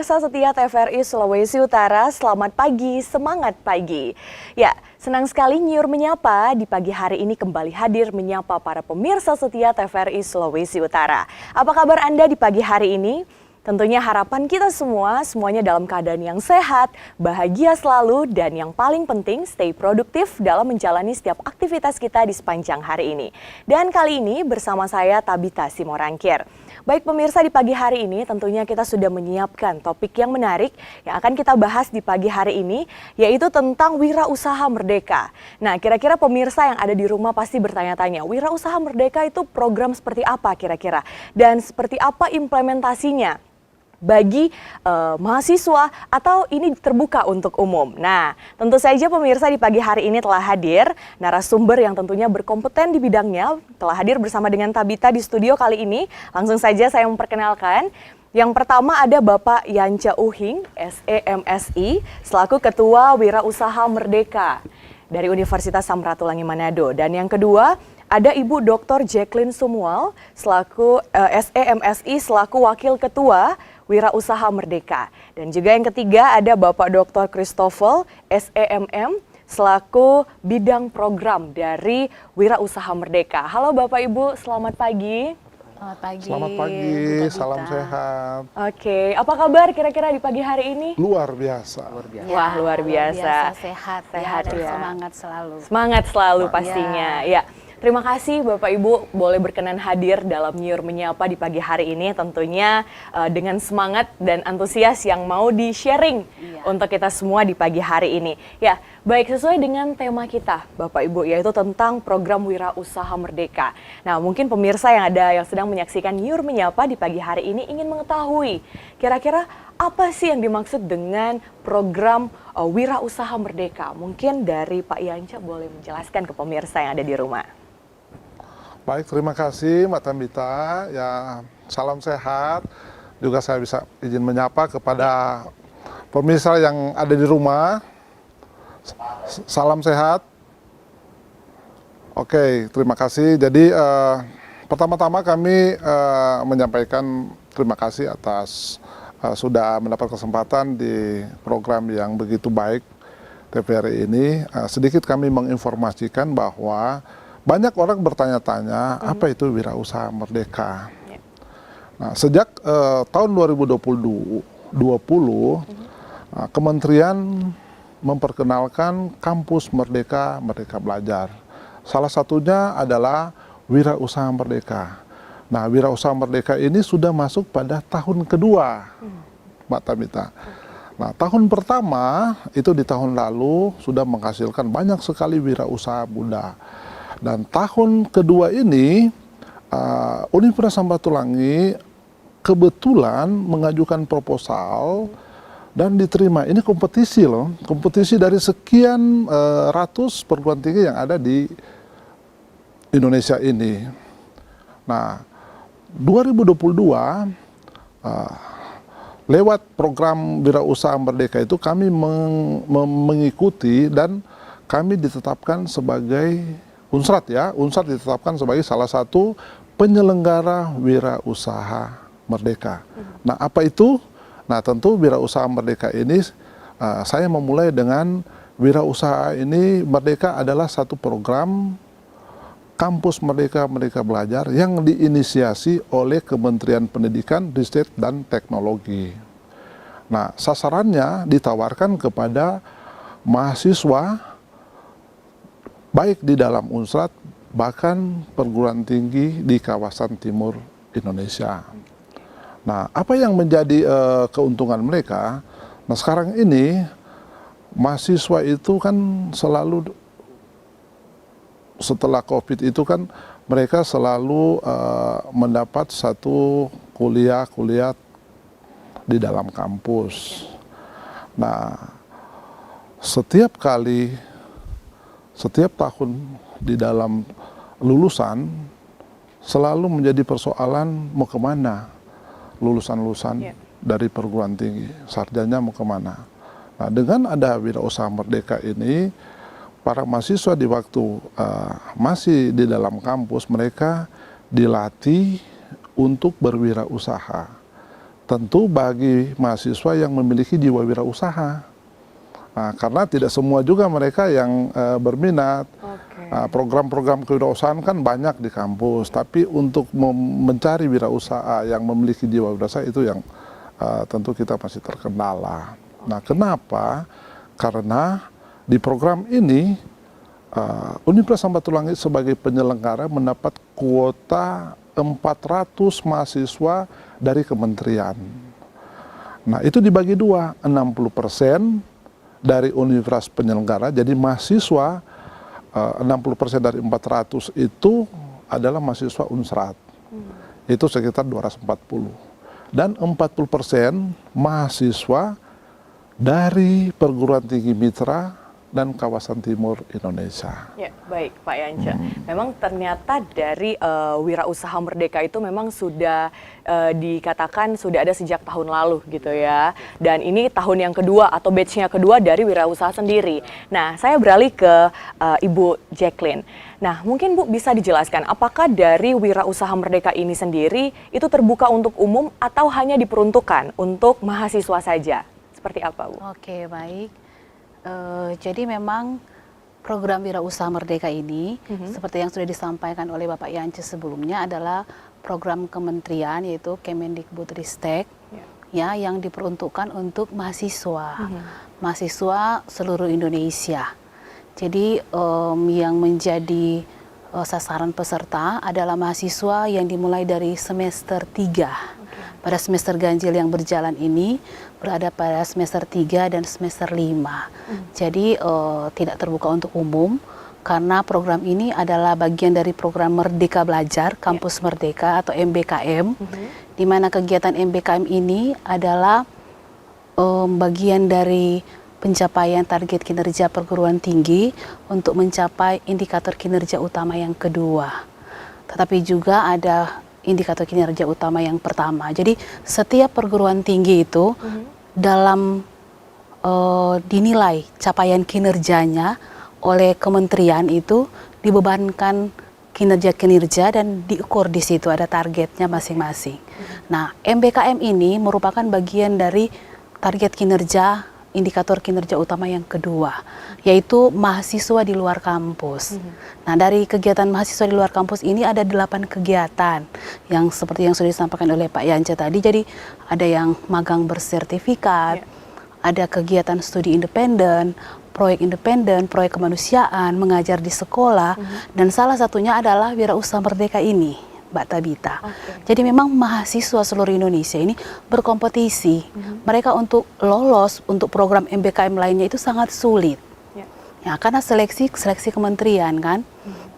pemirsa setia TVRI Sulawesi Utara, selamat pagi, semangat pagi. Ya, senang sekali Nyiur Menyapa di pagi hari ini kembali hadir menyapa para pemirsa setia TVRI Sulawesi Utara. Apa kabar Anda di pagi hari ini? Tentunya harapan kita semuanya dalam keadaan yang sehat, bahagia selalu, dan yang paling penting stay produktif dalam menjalani setiap aktivitas kita di sepanjang hari ini. Dan kali ini bersama saya Tabita Simorangkir. Baik pemirsa, di pagi hari ini tentunya kita sudah menyiapkan topik yang menarik yang akan kita bahas di pagi hari ini, yaitu tentang wirausaha merdeka. Nah, kira-kira pemirsa yang ada di rumah pasti bertanya-tanya, wirausaha merdeka itu program seperti apa kira-kira? Dan seperti apa implementasinya bagi mahasiswa atau ini terbuka untuk umum. Nah, tentu saja pemirsa di pagi hari ini telah hadir narasumber yang tentunya berkompeten di bidangnya, telah hadir bersama dengan Tabita di studio kali ini. Langsung saja saya memperkenalkan. Yang pertama ada Bapak Yanca Uhing, SEMSI, selaku Ketua Wirausaha Merdeka dari Universitas Samratulangi Manado. Dan yang kedua ada Ibu Dr. Jacqueline Sumual, selaku SEMSI, selaku Wakil Ketua Wirausaha Merdeka. Dan juga yang ketiga ada Bapak Dr. Christopher, SEMM, selaku bidang program dari Wirausaha Merdeka. Halo Bapak Ibu, selamat pagi. Selamat pagi. Selamat pagi, salam sehat. Oke, apa kabar kira-kira di pagi hari ini? Luar biasa. Wah, luar biasa. Sehat, Sehat dan ya. semangat selalu. Semangat selalu pastinya. Ya. Terima kasih Bapak Ibu boleh berkenan hadir dalam Nyiur Menyapa di pagi hari ini, tentunya dengan semangat dan antusias yang mau di-sharing untuk kita semua di pagi hari ini. Ya, baik, sesuai dengan tema kita Bapak Ibu, yaitu tentang program Wirausaha Merdeka. Nah, mungkin pemirsa yang sedang menyaksikan Nyiur Menyapa di pagi hari ini ingin mengetahui kira-kira apa sih yang dimaksud dengan program Wirausaha Merdeka? Mungkin dari Pak Yanca boleh menjelaskan ke pemirsa yang ada di rumah. Baik, terima kasih Mbak Tambita. Ya, salam sehat. Juga saya bisa izin menyapa kepada pemirsa yang ada di rumah. Salam sehat. Oke, terima kasih. Jadi pertama-tama kami menyampaikan terima kasih atas sudah mendapat kesempatan di program yang begitu baik TVRI ini. Sedikit kami menginformasikan bahwa banyak orang bertanya-tanya apa itu Wirausaha Merdeka. Nah, sejak tahun 2020, Kementerian memperkenalkan kampus Merdeka, Merdeka Belajar. Salah satunya adalah Wirausaha Merdeka. Nah, Wirausaha Merdeka ini sudah masuk pada tahun kedua, Mbak Tabita. Nah, tahun pertama itu di tahun lalu sudah menghasilkan banyak sekali wirausaha muda. Dan tahun kedua ini Universitas Samratulangi kebetulan mengajukan proposal dan diterima. Ini kompetisi loh, kompetisi dari sekian ratus perguruan tinggi yang ada di Indonesia ini. Nah, 2022 lewat program Wirausaha Merdeka itu kami mengikuti dan kami ditetapkan sebagai Unsrat ya, Unsrat ditetapkan sebagai salah satu penyelenggara wirausaha merdeka. Nah, apa itu? Nah, tentu wirausaha merdeka ini saya memulai dengan wirausaha ini merdeka adalah satu program kampus Merdeka Merdeka Belajar yang diinisiasi oleh Kementerian Pendidikan, Ristek dan Teknologi. Nah, sasarannya ditawarkan kepada mahasiswa baik di dalam Unsrat, bahkan perguruan tinggi di kawasan timur Indonesia. Nah, apa yang menjadi keuntungan mereka? Nah, sekarang ini mahasiswa itu kan selalu setelah COVID itu kan mereka selalu mendapat satu kuliah di dalam kampus. Nah, setiap tahun di dalam lulusan selalu menjadi persoalan mau kemana lulusan-lulusan dari perguruan tinggi, sarjana mau kemana. Nah, dengan ada Wirausaha Merdeka ini, para mahasiswa di waktu masih di dalam kampus, mereka dilatih untuk berwirausaha. tentu bagi mahasiswa yang memiliki jiwa wirausaha. Nah, karena tidak semua juga mereka yang berminat. Program-program kewirausahaan kan banyak di kampus, tapi untuk mencari wirausaha yang memiliki jiwa wirausaha itu yang tentu kita masih terkendala. Nah, kenapa? Karena di program ini Universitas Samratulangi sebagai penyelenggara mendapat kuota 400 mahasiswa dari kementerian. Nah, itu dibagi dua, 60% dari universitas penyelenggara, jadi mahasiswa 60% dari 400 itu adalah mahasiswa Unsrat. Itu sekitar 240. Dan 40% mahasiswa dari perguruan tinggi mitra dan kawasan timur Indonesia. Ya, baik Pak Yance. Memang ternyata dari Wirausaha Merdeka itu memang sudah dikatakan sudah ada sejak tahun lalu gitu ya. Dan ini tahun yang kedua atau batch-nya kedua dari Wirausaha sendiri. Nah, saya beralih ke Ibu Jacqueline. Nah, mungkin Bu bisa dijelaskan apakah dari Wirausaha Merdeka ini sendiri itu terbuka untuk umum atau hanya diperuntukkan untuk mahasiswa saja? Seperti apa, Bu? Oke, baik. Jadi memang program Wirausaha Merdeka ini, seperti yang sudah disampaikan oleh Bapak Yance sebelumnya, adalah program kementerian yaitu Kemendikbudristek, ya, yang diperuntukkan untuk mahasiswa, mahasiswa seluruh Indonesia. Jadi yang menjadi sasaran peserta adalah mahasiswa yang dimulai dari semester 3. Pada semester ganjil yang berjalan ini berada pada semester 3 dan semester 5. Jadi tidak terbuka untuk umum karena program ini adalah bagian dari program Merdeka Belajar Kampus Merdeka atau MBKM, di mana kegiatan MBKM ini adalah bagian dari pencapaian target kinerja perguruan tinggi untuk mencapai indikator kinerja utama yang kedua. Tetapi juga ada indikator kinerja utama yang pertama. Jadi setiap perguruan tinggi itu dalam dinilai capaian kinerjanya oleh kementerian itu dibebankan kinerja-kinerja dan diukur di situ ada targetnya masing-masing. Nah, MBKM ini merupakan bagian dari target kinerja indikator kinerja utama yang kedua, yaitu mahasiswa di luar kampus. Nah, dari kegiatan mahasiswa di luar kampus ini ada 8 kegiatan yang seperti yang sudah disampaikan oleh Pak Yance tadi. Jadi ada yang magang bersertifikat, ada kegiatan studi independen, proyek kemanusiaan, mengajar di sekolah, dan salah satunya adalah Wirausaha Merdeka ini, Mbak Tabita. Jadi memang mahasiswa seluruh Indonesia ini berkompetisi. Mereka untuk lolos untuk program MBKM lainnya itu sangat sulit. Ya, karena seleksi kementerian kan.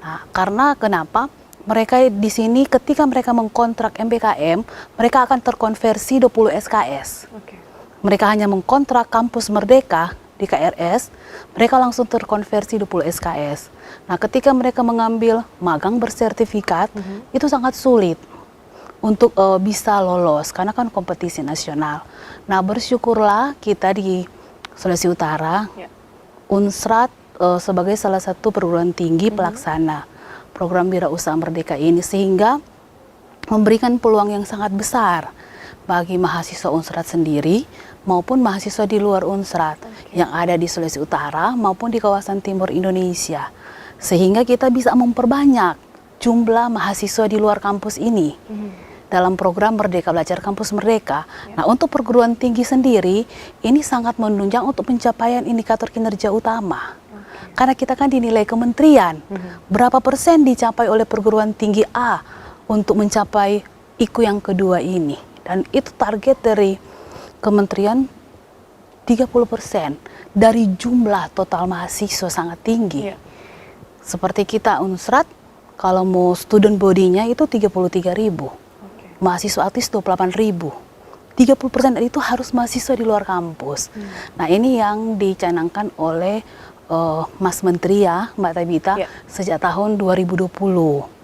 Nah, karena kenapa? Mereka di sini ketika mereka mengkontrak MBKM, mereka akan terkonversi 20 SKS. Mereka hanya mengkontrak kampus Merdeka di KRS, mereka langsung terkonversi 20 SKS. Nah, ketika mereka mengambil magang bersertifikat, itu sangat sulit untuk bisa lolos, karena kan kompetisi nasional. Nah, bersyukurlah kita di Sulawesi Utara, Unsrat sebagai salah satu perguruan tinggi pelaksana program Wirausaha Merdeka ini, sehingga memberikan peluang yang sangat besar bagi mahasiswa Unsrat sendiri maupun mahasiswa di luar Unsrat yang ada di Sulawesi Utara maupun di kawasan timur Indonesia, sehingga kita bisa memperbanyak jumlah mahasiswa di luar kampus ini dalam program Merdeka Belajar Kampus Merdeka. Nah, untuk perguruan tinggi sendiri ini sangat menunjang untuk pencapaian indikator kinerja utama, karena kita kan dinilai kementerian berapa persen dicapai oleh perguruan tinggi A untuk mencapai IKU yang kedua ini. Dan itu target dari kementerian 30% dari jumlah total mahasiswa, sangat tinggi. Seperti kita Unsrat, kalau mau student body-nya itu 33.000, mahasiswa aktif 28.000. 30% dari itu harus mahasiswa di luar kampus. Nah, ini yang dicanangkan oleh Mas Menteri ya, Mbak Tabita, sejak tahun 2020.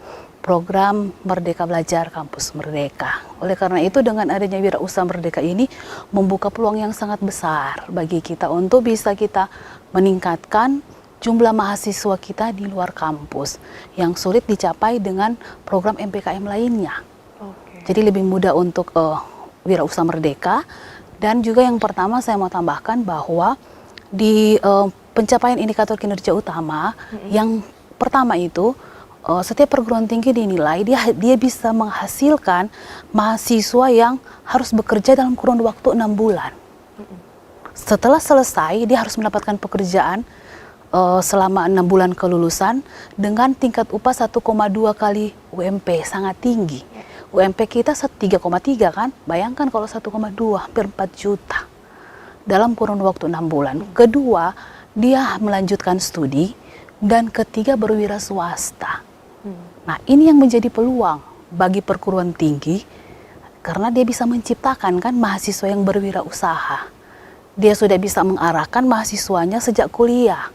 Program Merdeka Belajar Kampus Merdeka. Oleh karena itu, dengan adanya Wirausaha Merdeka ini membuka peluang yang sangat besar bagi kita untuk bisa kita meningkatkan jumlah mahasiswa kita di luar kampus yang sulit dicapai dengan program MPKM lainnya. Jadi lebih mudah untuk Wirausaha Merdeka. Dan juga yang pertama saya mau tambahkan bahwa di pencapaian indikator kinerja utama yang pertama itu setiap perguruan tinggi dinilai dia bisa menghasilkan mahasiswa yang harus bekerja dalam kurun waktu 6 bulan. Setelah selesai dia harus mendapatkan pekerjaan selama 6 bulan kelulusan dengan tingkat upah 1,2 kali UMP, sangat tinggi. UMP kita 3,3 kan, bayangkan kalau 1,2 hampir 4 juta dalam kurun waktu 6 bulan. Kedua, dia melanjutkan studi, dan ketiga berwira swasta. Nah, ini yang menjadi peluang bagi perguruan tinggi karena dia bisa menciptakan kan mahasiswa yang berwirausaha. Dia sudah bisa mengarahkan mahasiswanya sejak kuliah,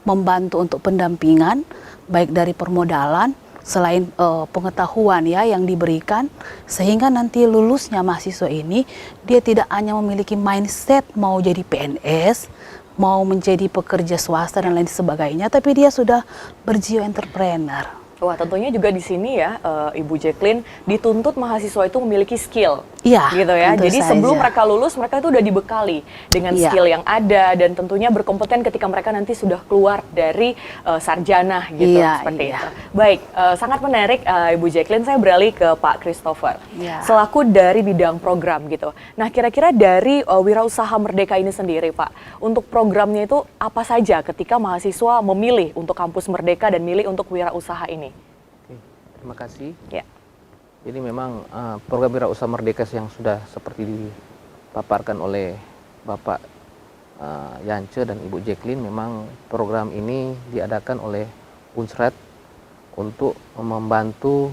membantu untuk pendampingan baik dari permodalan selain pengetahuan ya yang diberikan, sehingga nanti lulusnya mahasiswa ini dia tidak hanya memiliki mindset mau jadi PNS, mau menjadi pekerja swasta dan lain sebagainya, tapi dia sudah berjiwa entrepreneur. Wah, tentunya juga di sini ya, Ibu Jacqueline, dituntut mahasiswa itu memiliki skill, Iya, gitu ya. tentu Jadi saja. sebelum mereka lulus, mereka itu udah dibekali dengan Iya. skill yang ada dan tentunya berkompeten ketika mereka nanti sudah keluar dari sarjana, gitu, Iya, seperti iya. itu. Baik, sangat menarik, Ibu Jacqueline. Saya beralih ke Pak Christopher, Iya. selaku dari bidang program, gitu. Nah, kira-kira dari Wirausaha Merdeka ini sendiri, Pak, untuk programnya itu apa saja ketika mahasiswa memilih untuk kampus Merdeka dan milih untuk wirausaha ini? Oke, terima kasih. Ya. Jadi memang program Wirausaha Merdeka yang sudah seperti dipaparkan oleh Bapak Yance dan Ibu Jacqueline, memang program ini diadakan oleh Unsrat untuk membantu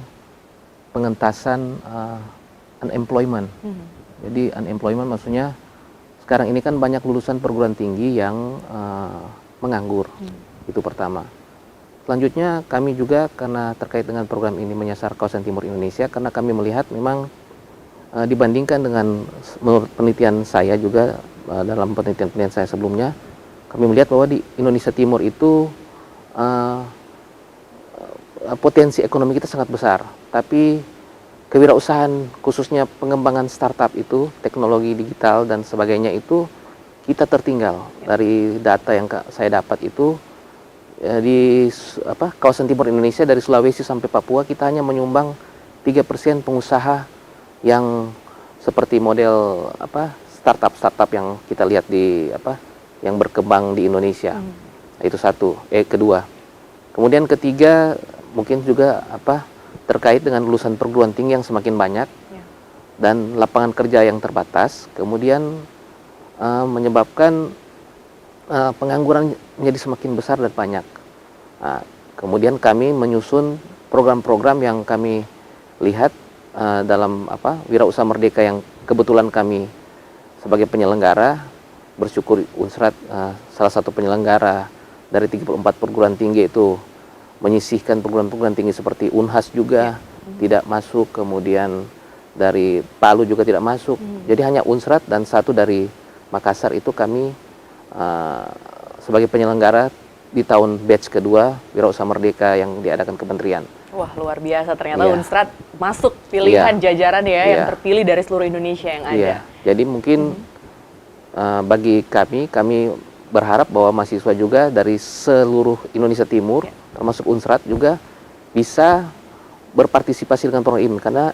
pengentasan unemployment. Jadi unemployment maksudnya sekarang ini kan banyak lulusan perguruan tinggi yang menganggur. Itu pertama. Selanjutnya kami juga karena terkait dengan program ini menyasar kawasan timur Indonesia, karena kami melihat memang dibandingkan dengan menurut penelitian saya juga dalam penelitian saya sebelumnya, kami melihat bahwa di Indonesia Timur itu potensi ekonomi kita sangat besar, tapi kewirausahaan khususnya pengembangan startup itu, teknologi digital dan sebagainya itu kita tertinggal. Dari data yang saya dapat itu di kawasan timur Indonesia dari Sulawesi sampai Papua kita hanya menyumbang 3% pengusaha yang seperti model startup yang kita lihat di yang berkembang di Indonesia. Itu satu. Kedua. Kemudian ketiga mungkin juga terkait dengan lulusan perguruan tinggi yang semakin banyak dan lapangan kerja yang terbatas, kemudian menyebabkan pengangguran menjadi semakin besar dan banyak. Nah, kemudian kami menyusun program-program yang kami lihat dalam Wirausaha Merdeka yang kebetulan kami sebagai penyelenggara, bersyukur Unsrat salah satu penyelenggara dari 34 perguruan tinggi itu menyisihkan perguruan-perguruan tinggi seperti Unhas juga tidak masuk, kemudian dari Palu juga tidak masuk. Jadi hanya Unsrat dan satu dari Makassar itu kami sebagai penyelenggara di tahun batch kedua Wirausaha Merdeka yang diadakan kementerian. Wah, luar biasa, ternyata Iya. Unsrat masuk pilihan Iya. jajaran ya yang Iya. terpilih dari seluruh Indonesia yang ada. Iya. Jadi mungkin bagi kami berharap bahwa mahasiswa juga dari seluruh Indonesia Timur termasuk Unsrat juga bisa berpartisipasi dengan program ini, karena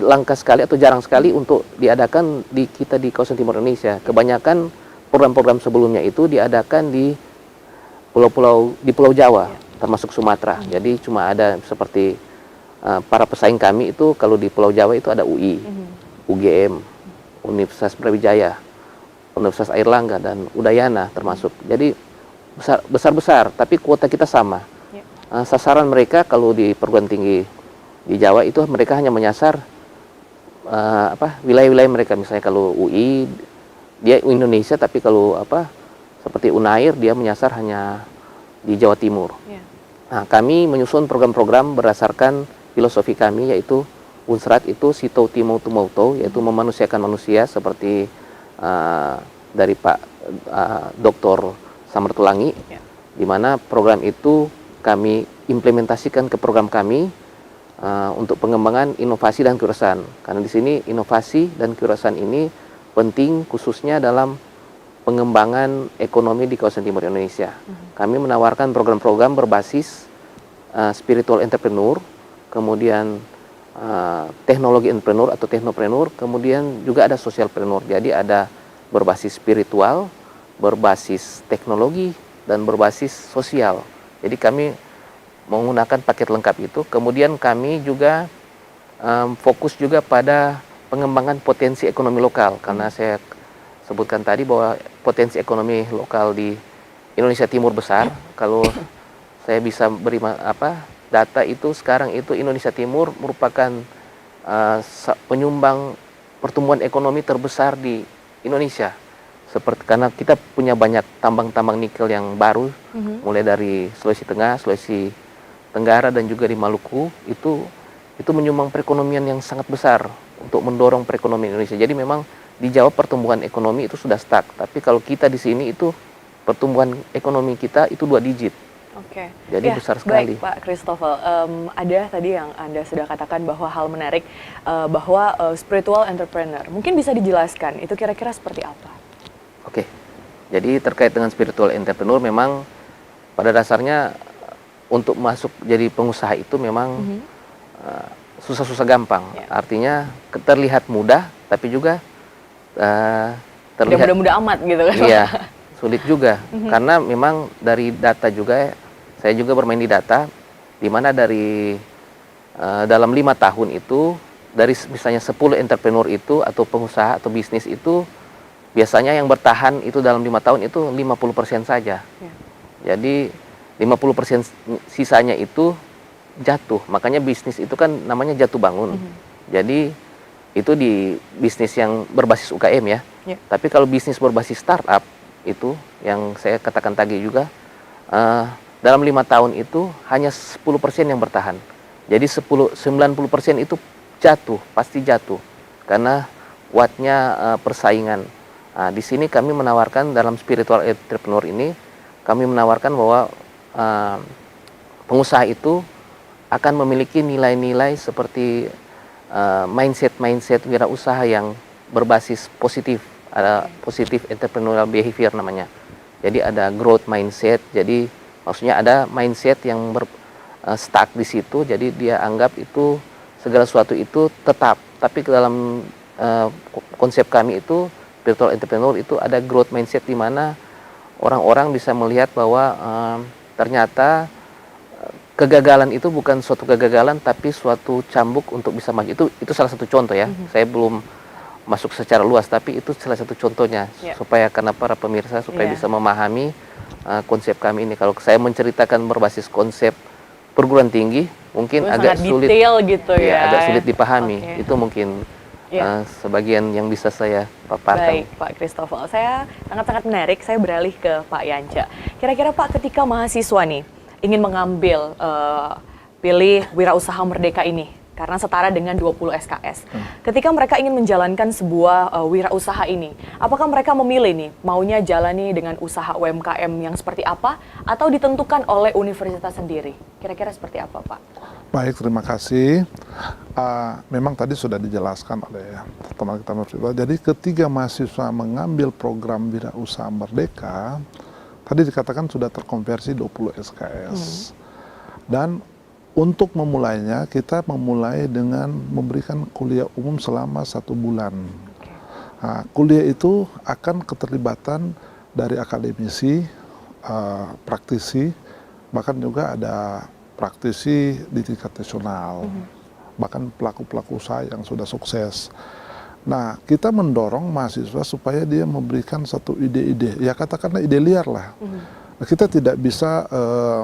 langka sekali atau jarang sekali untuk diadakan di kawasan timur Indonesia. Kebanyakan program-program sebelumnya itu diadakan di Pulau Jawa, termasuk Sumatera. Jadi cuma ada seperti para pesaing kami itu kalau di Pulau Jawa itu ada UI, UGM, Universitas Brawijaya, Universitas Airlangga dan Udayana termasuk. Jadi besar-besar, tapi kuota kita sama. Sasaran mereka kalau di perguruan tinggi di Jawa itu mereka hanya menyasar wilayah-wilayah mereka. Misalnya kalau UI dia Indonesia, tapi kalau seperti Unair dia menyasar hanya di Jawa Timur. Nah, kami menyusun program-program berdasarkan filosofi kami, yaitu Unsrat itu Sito Timo Tumauto, yaitu memanusiakan manusia seperti dari Pak Dr. Samartulangi, di mana program itu kami implementasikan ke program kami untuk pengembangan inovasi dan kewirausahaan. Karena di sini inovasi dan kewirausahaan ini penting khususnya dalam pengembangan ekonomi di kawasan timur Indonesia. Kami menawarkan program-program berbasis spiritual entrepreneur, kemudian teknologi entrepreneur atau technopreneur, kemudian juga ada socialpreneur. Jadi ada berbasis spiritual, berbasis teknologi, dan berbasis sosial. Jadi kami menggunakan paket lengkap itu. Kemudian kami juga fokus juga pada pengembangan potensi ekonomi lokal, karena saya sebutkan tadi bahwa potensi ekonomi lokal di Indonesia Timur besar. Kalau saya bisa beri data itu, sekarang itu Indonesia Timur merupakan penyumbang pertumbuhan ekonomi terbesar di Indonesia. Karena kita punya banyak tambang-tambang nikel yang baru, mulai dari Sulawesi Tengah, Sulawesi Tenggara, dan juga di Maluku, itu menyumbang perekonomian yang sangat besar untuk mendorong perekonomian Indonesia. Jadi memang di Jawa pertumbuhan ekonomi itu sudah stuck, tapi kalau kita di sini itu pertumbuhan ekonomi kita itu 2 digit. Oke. Jadi besar sekali. Baik, Pak Christopher, ada tadi yang Anda sudah katakan bahwa hal menarik, bahwa spiritual entrepreneur. Mungkin bisa dijelaskan, itu kira-kira seperti apa? Oke, jadi terkait dengan spiritual entrepreneur, memang pada dasarnya untuk masuk jadi pengusaha itu memang susah-susah gampang. Artinya terlihat mudah, tapi juga terlihat mudah-mudah amat gitu kan? Iya, sulit juga. Karena memang dari data juga, saya juga bermain di data, di mana dari dalam 5 tahun itu, dari misalnya 10 entrepreneur itu atau pengusaha atau bisnis itu, biasanya yang bertahan itu dalam 5 tahun itu 50% saja. Jadi 50% sisanya itu jatuh. Makanya bisnis itu kan namanya jatuh bangun. Jadi itu di bisnis yang berbasis UKM ya. Tapi kalau bisnis berbasis startup itu yang saya katakan tadi juga, dalam 5 tahun itu hanya 10% yang bertahan. Jadi 90% itu jatuh, pasti jatuh. Karena kuatnya persaingan. Di sini kami menawarkan dalam spiritual entrepreneur ini, kami menawarkan bahwa pengusaha itu akan memiliki nilai-nilai seperti mindset wirausaha yang berbasis positif. Ada positive entrepreneurial behavior namanya. Jadi ada growth mindset. Jadi maksudnya ada mindset yang stuck di situ. Jadi dia anggap itu segala sesuatu itu tetap. Tapi dalam konsep kami itu spiritual entrepreneur itu ada growth mindset, di mana orang-orang bisa melihat bahwa ternyata kegagalan itu bukan suatu kegagalan, tapi suatu cambuk untuk bisa maju. Itu salah satu contoh ya. Saya belum masuk secara luas, tapi itu salah satu contohnya supaya karena para pemirsa supaya bisa memahami konsep kami ini. Kalau saya menceritakan berbasis konsep perguruan tinggi, mungkin agak sulit, detail gitu ya. Agak sulit dipahami. Itu mungkin sebagian yang bisa saya paparkan. Baik, Pak Christopher. Saya sangat-sangat menarik. Saya beralih ke Pak Yanca. Kira-kira Pak, ketika mahasiswa nih ingin mengambil pilih Wirausaha Merdeka ini, karena setara dengan 20 SKS. Ketika mereka ingin menjalankan sebuah wirausaha ini, apakah mereka memilih nih maunya jalani dengan usaha UMKM yang seperti apa, atau ditentukan oleh universitas sendiri? Kira-kira seperti apa, Pak? Baik, terima kasih. Memang tadi sudah dijelaskan oleh teman kita. Jadi ketika mahasiswa mengambil program Wirausaha Merdeka, tadi dikatakan sudah terkonversi 20 SKS. Dan untuk memulainya, kita memulai dengan memberikan kuliah umum selama 1 bulan. Kuliah itu akan keterlibatan dari akademisi, praktisi, bahkan juga ada praktisi di tingkat nasional, bahkan pelaku-pelaku usaha yang sudah sukses. Nah, kita mendorong mahasiswa supaya dia memberikan satu ide-ide, ya katakanlah ide liar lah. Nah, kita tidak bisa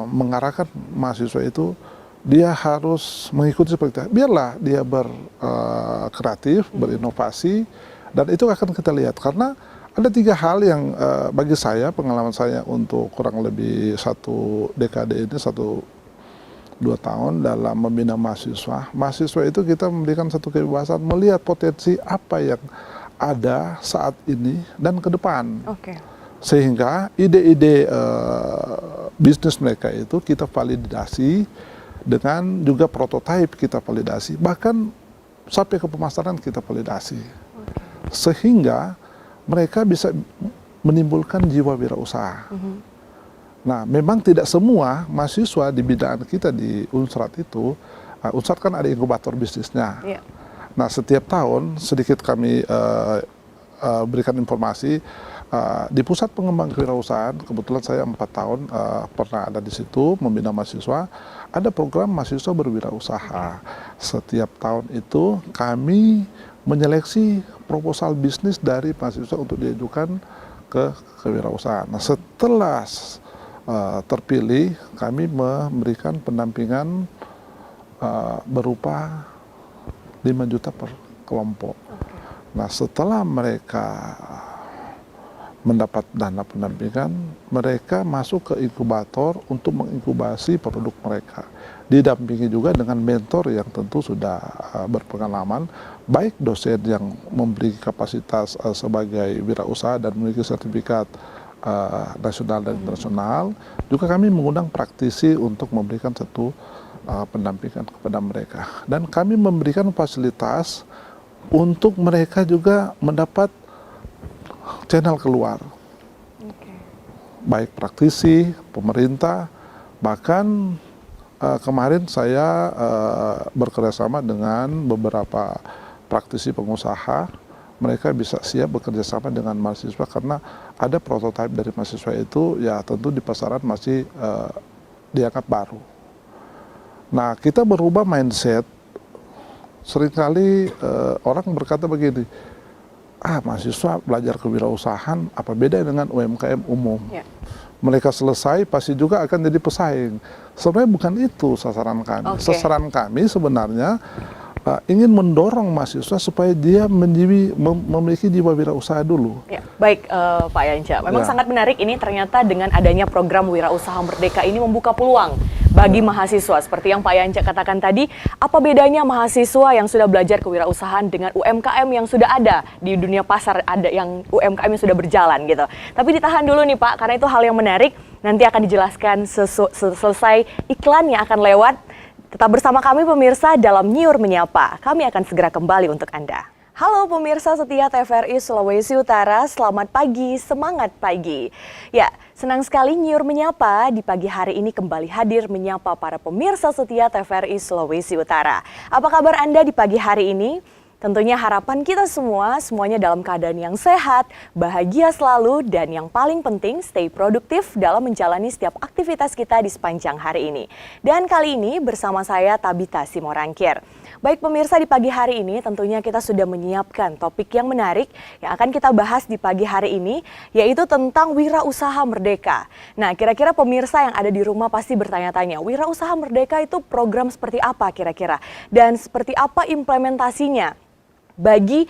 mengarahkan mahasiswa itu, dia harus mengikuti seperti itu. Biarlah dia berkreatif, berinovasi, dan itu akan kita lihat. Karena ada 3 hal yang bagi saya, pengalaman saya untuk kurang lebih 1 dekade ini, 1-2 tahun dalam membina mahasiswa. Mahasiswa itu kita memberikan satu kebebasan melihat potensi apa yang ada saat ini dan ke depan. Sehingga ide-ide bisnis mereka itu kita validasi dengan juga prototipe kita validasi, bahkan sampai ke pemasaran kita validasi. Sehingga mereka bisa menimbulkan jiwa wirausaha. Nah, memang tidak semua mahasiswa di bidang kita di Unsrat itu, Unsrat kan ada inkubator bisnisnya. Iya. Nah, setiap tahun sedikit kami berikan informasi, di Pusat Pengembangan Kewirausahaan, kebetulan saya 4 tahun pernah ada di situ membina mahasiswa, ada program mahasiswa berwirausaha. Setiap tahun itu kami menyeleksi proposal bisnis dari mahasiswa untuk diajukan ke kewirausahaan. Nah, setelah terpilih, kami memberikan pendampingan berupa 5 juta per kelompok. Nah, setelah mereka mendapat dana pendampingan, mereka masuk ke inkubator untuk menginkubasi produk mereka. Didampingi juga dengan mentor yang tentu sudah berpengalaman, baik dosen yang memiliki kapasitas sebagai wirausaha dan memiliki sertifikat nasional dan internasional, juga kami mengundang praktisi untuk memberikan satu pendampingan kepada mereka. Dan kami memberikan fasilitas untuk mereka juga mendapat channel keluar, baik praktisi, pemerintah, bahkan kemarin saya bekerjasama dengan beberapa praktisi pengusaha. Mereka bisa siap bekerja sama dengan mahasiswa karena ada prototipe dari mahasiswa itu ya tentu di pasaran masih dianggap baru. Nah, kita berubah mindset. Seringkali orang berkata begini, mahasiswa belajar kewirausahaan apa beda dengan UMKM umum? Ya. Mereka selesai pasti juga akan jadi pesaing. Sebenarnya bukan itu sasaran kami. Sasaran kami sebenarnya ingin mendorong mahasiswa supaya dia memiliki jiwa wirausaha dulu. Ya, baik Pak Yanca, memang sangat menarik ini ternyata dengan adanya program Wirausaha Merdeka ini membuka peluang bagi mahasiswa. Seperti yang Pak Yanca katakan tadi, apa bedanya mahasiswa yang sudah belajar kewirausahaan dengan UMKM yang sudah ada di dunia pasar, ada yang UMKM yang sudah berjalan gitu. Tapi ditahan dulu nih Pak, karena itu hal yang menarik, nanti akan dijelaskan selesai iklan yang akan lewat. Tetap bersama kami pemirsa dalam Nyiur Menyapa. Kami akan segera kembali untuk Anda. Halo pemirsa setia TVRI Sulawesi Utara, selamat pagi, semangat pagi. Ya, senang sekali Nyiur Menyapa di pagi hari ini kembali hadir menyapa para pemirsa setia TVRI Sulawesi Utara. Apa kabar Anda di pagi hari ini? Tentunya harapan kita semuanya dalam keadaan yang sehat, bahagia selalu, dan yang paling penting stay produktif dalam menjalani setiap aktivitas kita di sepanjang hari ini. Dan kali ini bersama saya Tabita Simorangkir. Baik pemirsa, di pagi hari ini tentunya kita sudah menyiapkan topik yang menarik yang akan kita bahas di pagi hari ini, yaitu tentang wirausaha merdeka. Nah, kira-kira pemirsa yang ada di rumah pasti bertanya-tanya, wirausaha merdeka itu program seperti apa kira-kira? Dan seperti apa implementasinya bagi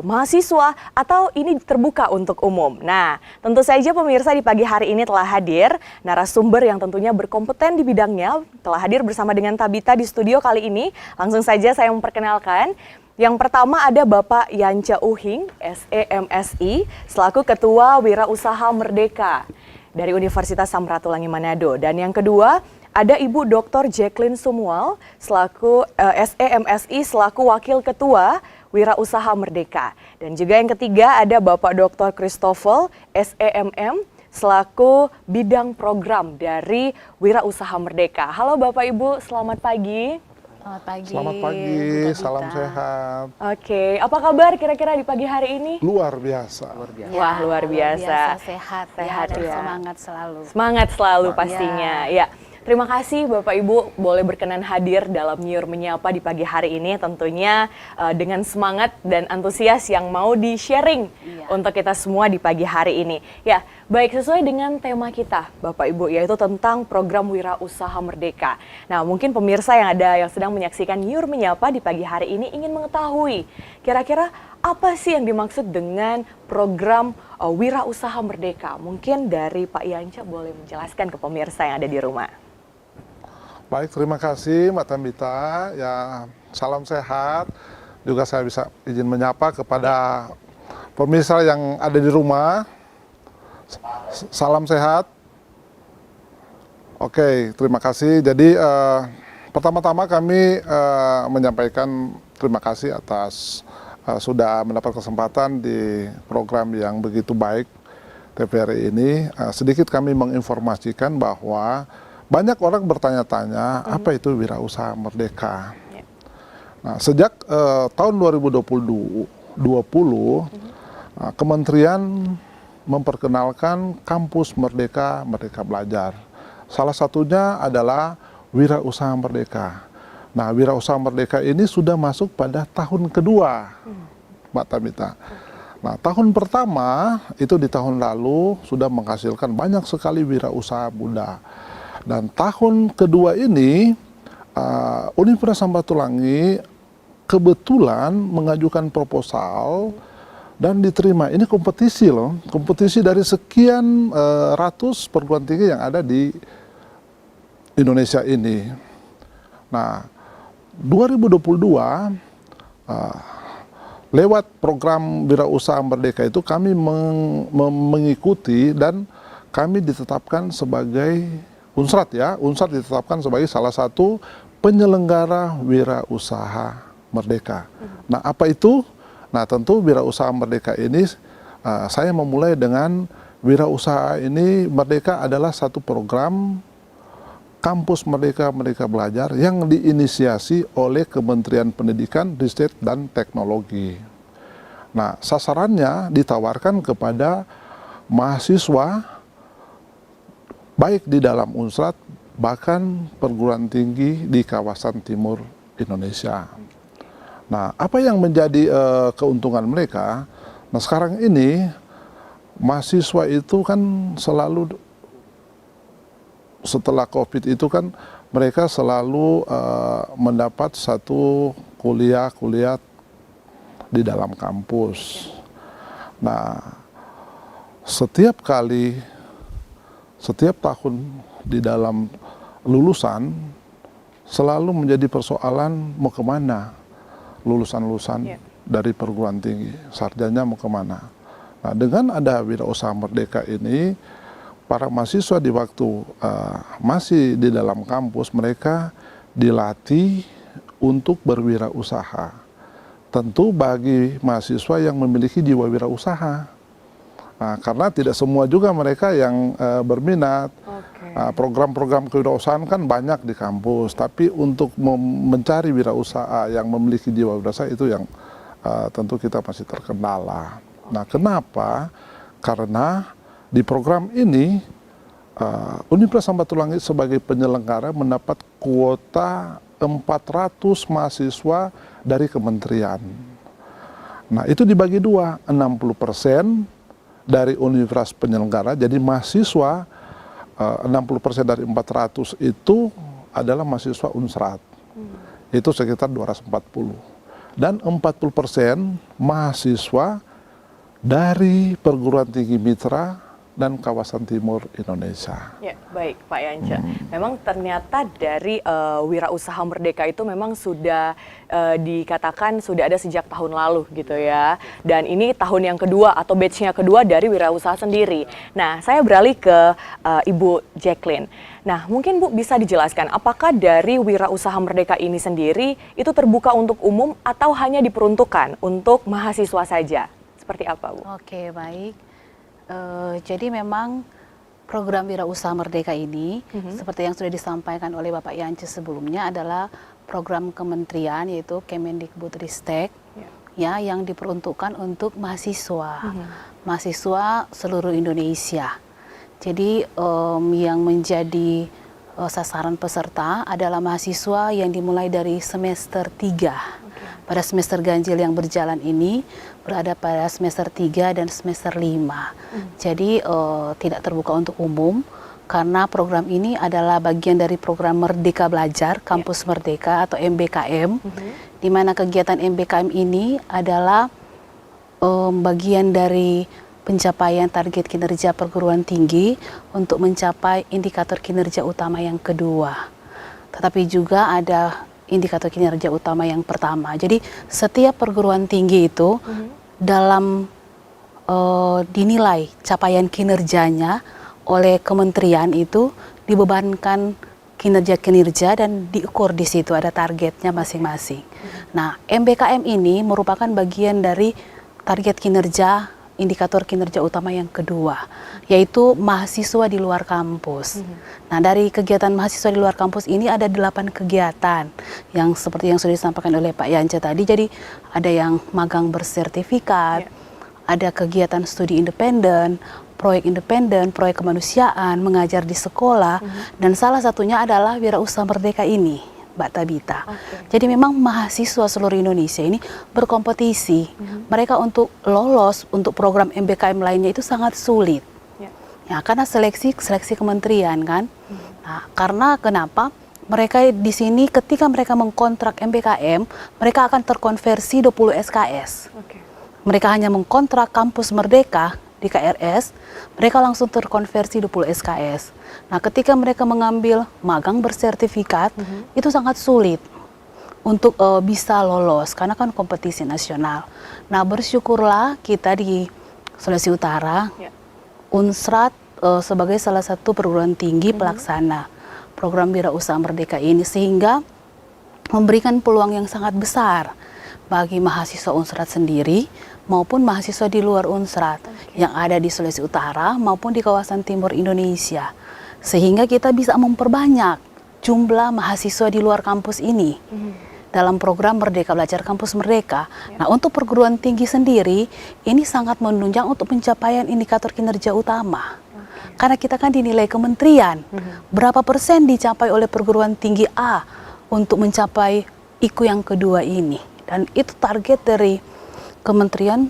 mahasiswa atau ini terbuka untuk umum. Nah, tentu saja pemirsa di pagi hari ini telah hadir narasumber yang tentunya berkompeten di bidangnya, telah hadir bersama dengan Tabita di studio kali ini. Langsung saja saya memperkenalkan. Yang pertama ada Bapak Yanca Uhing, SEMSI, selaku Ketua Wirausaha Merdeka dari Universitas Samratulangi Manado. Dan yang kedua ada Ibu Dr. Jacqueline Sumual, selaku SEMSI, selaku Wakil Ketua Wirausaha Merdeka. Dan juga yang ketiga ada Bapak Dr. Christopher, SEMM, selaku bidang program dari Wirausaha Merdeka. Halo Bapak Ibu, selamat pagi. Selamat pagi. Selamat pagi, salam sehat. Oke, apa kabar kira-kira di pagi hari ini? Luar biasa. Wah, luar biasa. Sehat Dan ya. Semangat selalu. Semangat selalu pastinya. Ya. Terima kasih Bapak Ibu boleh berkenan hadir dalam Nyiur Menyapa di pagi hari ini, tentunya dengan semangat dan antusias yang mau di-sharing untuk kita semua di pagi hari ini. Ya, baik, sesuai dengan tema kita Bapak Ibu, yaitu tentang program Wirausaha Merdeka. Nah, mungkin pemirsa yang sedang menyaksikan Nyiur Menyapa di pagi hari ini ingin mengetahui kira-kira apa sih yang dimaksud dengan program Wirausaha Merdeka? Mungkin dari Pak Yanca boleh menjelaskan ke pemirsa yang ada di rumah. Baik, terima kasih Mbak Tambita. Ya, salam sehat. Juga saya bisa izin menyapa kepada pemirsa yang ada di rumah. Salam sehat. Oke, terima kasih. Jadi pertama-tama kami menyampaikan terima kasih atas sudah mendapat kesempatan di program yang begitu baik TVRI ini. Sedikit kami menginformasikan bahwa banyak orang bertanya-tanya apa itu Wirausaha Merdeka. Nah, sejak tahun 2020, Kementerian memperkenalkan kampus Merdeka, Merdeka Belajar. Salah satunya adalah Wirausaha Merdeka. Nah, Wirausaha Merdeka ini sudah masuk pada tahun kedua, Mbak Tamita. Nah, tahun pertama itu di tahun lalu sudah menghasilkan banyak sekali wirausaha muda. Dan tahun kedua ini Universitas Samratulangi kebetulan mengajukan proposal dan diterima. Ini kompetisi loh, kompetisi dari sekian ratus perguruan tinggi yang ada di Indonesia ini. Nah, 2022 lewat program Wirausaha Merdeka itu kami mengikuti dan kami ditetapkan sebagai Unsrat ya, Unsrat ditetapkan sebagai salah satu penyelenggara Wirausaha Merdeka. Nah, apa itu? Nah, tentu Wirausaha Merdeka ini saya memulai dengan Wirausaha ini Merdeka adalah satu program Kampus Merdeka Merdeka Belajar yang diinisiasi oleh Kementerian Pendidikan, Ristek, dan Teknologi. Nah, sasarannya ditawarkan kepada mahasiswa baik di dalam Unsrat bahkan perguruan tinggi di kawasan timur Indonesia. Nah, apa yang menjadi keuntungan mereka? Nah, sekarang ini mahasiswa itu kan selalu setelah COVID itu kan mereka selalu mendapat satu kuliah di dalam kampus. Nah, setiap tahun di dalam lulusan selalu menjadi persoalan mau kemana lulusan-lulusan dari perguruan tinggi, sarjana mau kemana. Nah, dengan ada Wirausaha Merdeka ini, para mahasiswa di waktu masih di dalam kampus, mereka dilatih untuk berwirausaha. Tentu bagi mahasiswa yang memiliki jiwa wirausaha. Nah, karena tidak semua juga mereka yang berminat. Program-program kewirausahaan kan banyak di kampus, tapi untuk mencari wirausaha yang memiliki jiwa wirausaha itu yang tentu kita masih terkendala. Nah, kenapa? Karena di program ini Universitas Samratulangi sebagai penyelenggara mendapat kuota 400 mahasiswa dari kementerian. Nah, itu dibagi dua, 60% dari universitas penyelenggara, jadi mahasiswa 60% dari 400 itu adalah mahasiswa Unsrat. Itu sekitar 240. Dan 40% mahasiswa dari perguruan tinggi mitra dan kawasan timur Indonesia. Ya, baik Pak Yance. Memang ternyata dari Wirausaha Merdeka itu memang sudah dikatakan sudah ada sejak tahun lalu gitu ya. Dan ini tahun yang kedua atau batch-nya kedua dari Wirausaha sendiri. Nah, saya beralih ke Ibu Jacqueline. Nah, mungkin Bu bisa dijelaskan apakah dari Wirausaha Merdeka ini sendiri itu terbuka untuk umum atau hanya diperuntukkan untuk mahasiswa saja? Seperti apa, Bu? Oke, baik. Jadi memang program Wirausaha Merdeka ini, seperti yang sudah disampaikan oleh Bapak Yance sebelumnya, adalah program kementerian yaitu Kemendikbudristek ya, yang diperuntukkan untuk mahasiswa, mahasiswa seluruh Indonesia. Jadi yang menjadi sasaran peserta adalah mahasiswa yang dimulai dari semester 3. Pada semester ganjil yang berjalan ini berada pada semester 3 dan semester 5. Jadi tidak terbuka untuk umum karena program ini adalah bagian dari program Merdeka Belajar, Kampus Merdeka atau MBKM, di mana kegiatan MBKM ini adalah bagian dari pencapaian target kinerja perguruan tinggi untuk mencapai indikator kinerja utama yang kedua. Tetapi juga ada indikator kinerja utama yang pertama. Jadi setiap perguruan tinggi itu dalam dinilai capaian kinerjanya oleh kementerian itu dibebankan kinerja-kinerja dan diukur di situ ada targetnya masing-masing. Nah, MBKM ini merupakan bagian dari target kinerja, indikator kinerja utama yang kedua, yaitu mahasiswa di luar kampus. Nah, dari kegiatan mahasiswa di luar kampus ini ada 8 kegiatan yang seperti yang sudah disampaikan oleh Pak Yance tadi. Jadi ada yang magang bersertifikat, ada kegiatan studi independen, proyek kemanusiaan, mengajar di sekolah, dan salah satunya adalah Wirausaha Merdeka ini, Mbak Tabita. Jadi memang mahasiswa seluruh Indonesia ini berkompetisi. Mereka untuk lolos untuk program MBKM lainnya itu sangat sulit. Ya, karena seleksi kementerian kan. Nah, karena kenapa? Mereka di sini ketika mereka mengkontrak MBKM, mereka akan terkonversi 20 SKS. Mereka hanya mengkontrak kampus Merdeka di KRS, mereka langsung terkonversi 20 SKS. Nah, ketika mereka mengambil magang bersertifikat, itu sangat sulit untuk bisa lolos, karena kan kompetisi nasional. Nah, bersyukurlah kita di Sulawesi Utara, Unsrat sebagai salah satu perguruan tinggi pelaksana program Wirausaha Merdeka ini, sehingga memberikan peluang yang sangat besar bagi mahasiswa Unsrat sendiri maupun mahasiswa di luar Unsrat yang ada di Sulawesi Utara maupun di kawasan timur Indonesia, sehingga kita bisa memperbanyak jumlah mahasiswa di luar kampus ini dalam program Merdeka Belajar Kampus Merdeka. Nah, untuk perguruan tinggi sendiri ini sangat menunjang untuk pencapaian indikator kinerja utama, karena kita kan dinilai kementerian berapa persen dicapai oleh perguruan tinggi A untuk mencapai IKU yang kedua ini, dan itu target dari kementerian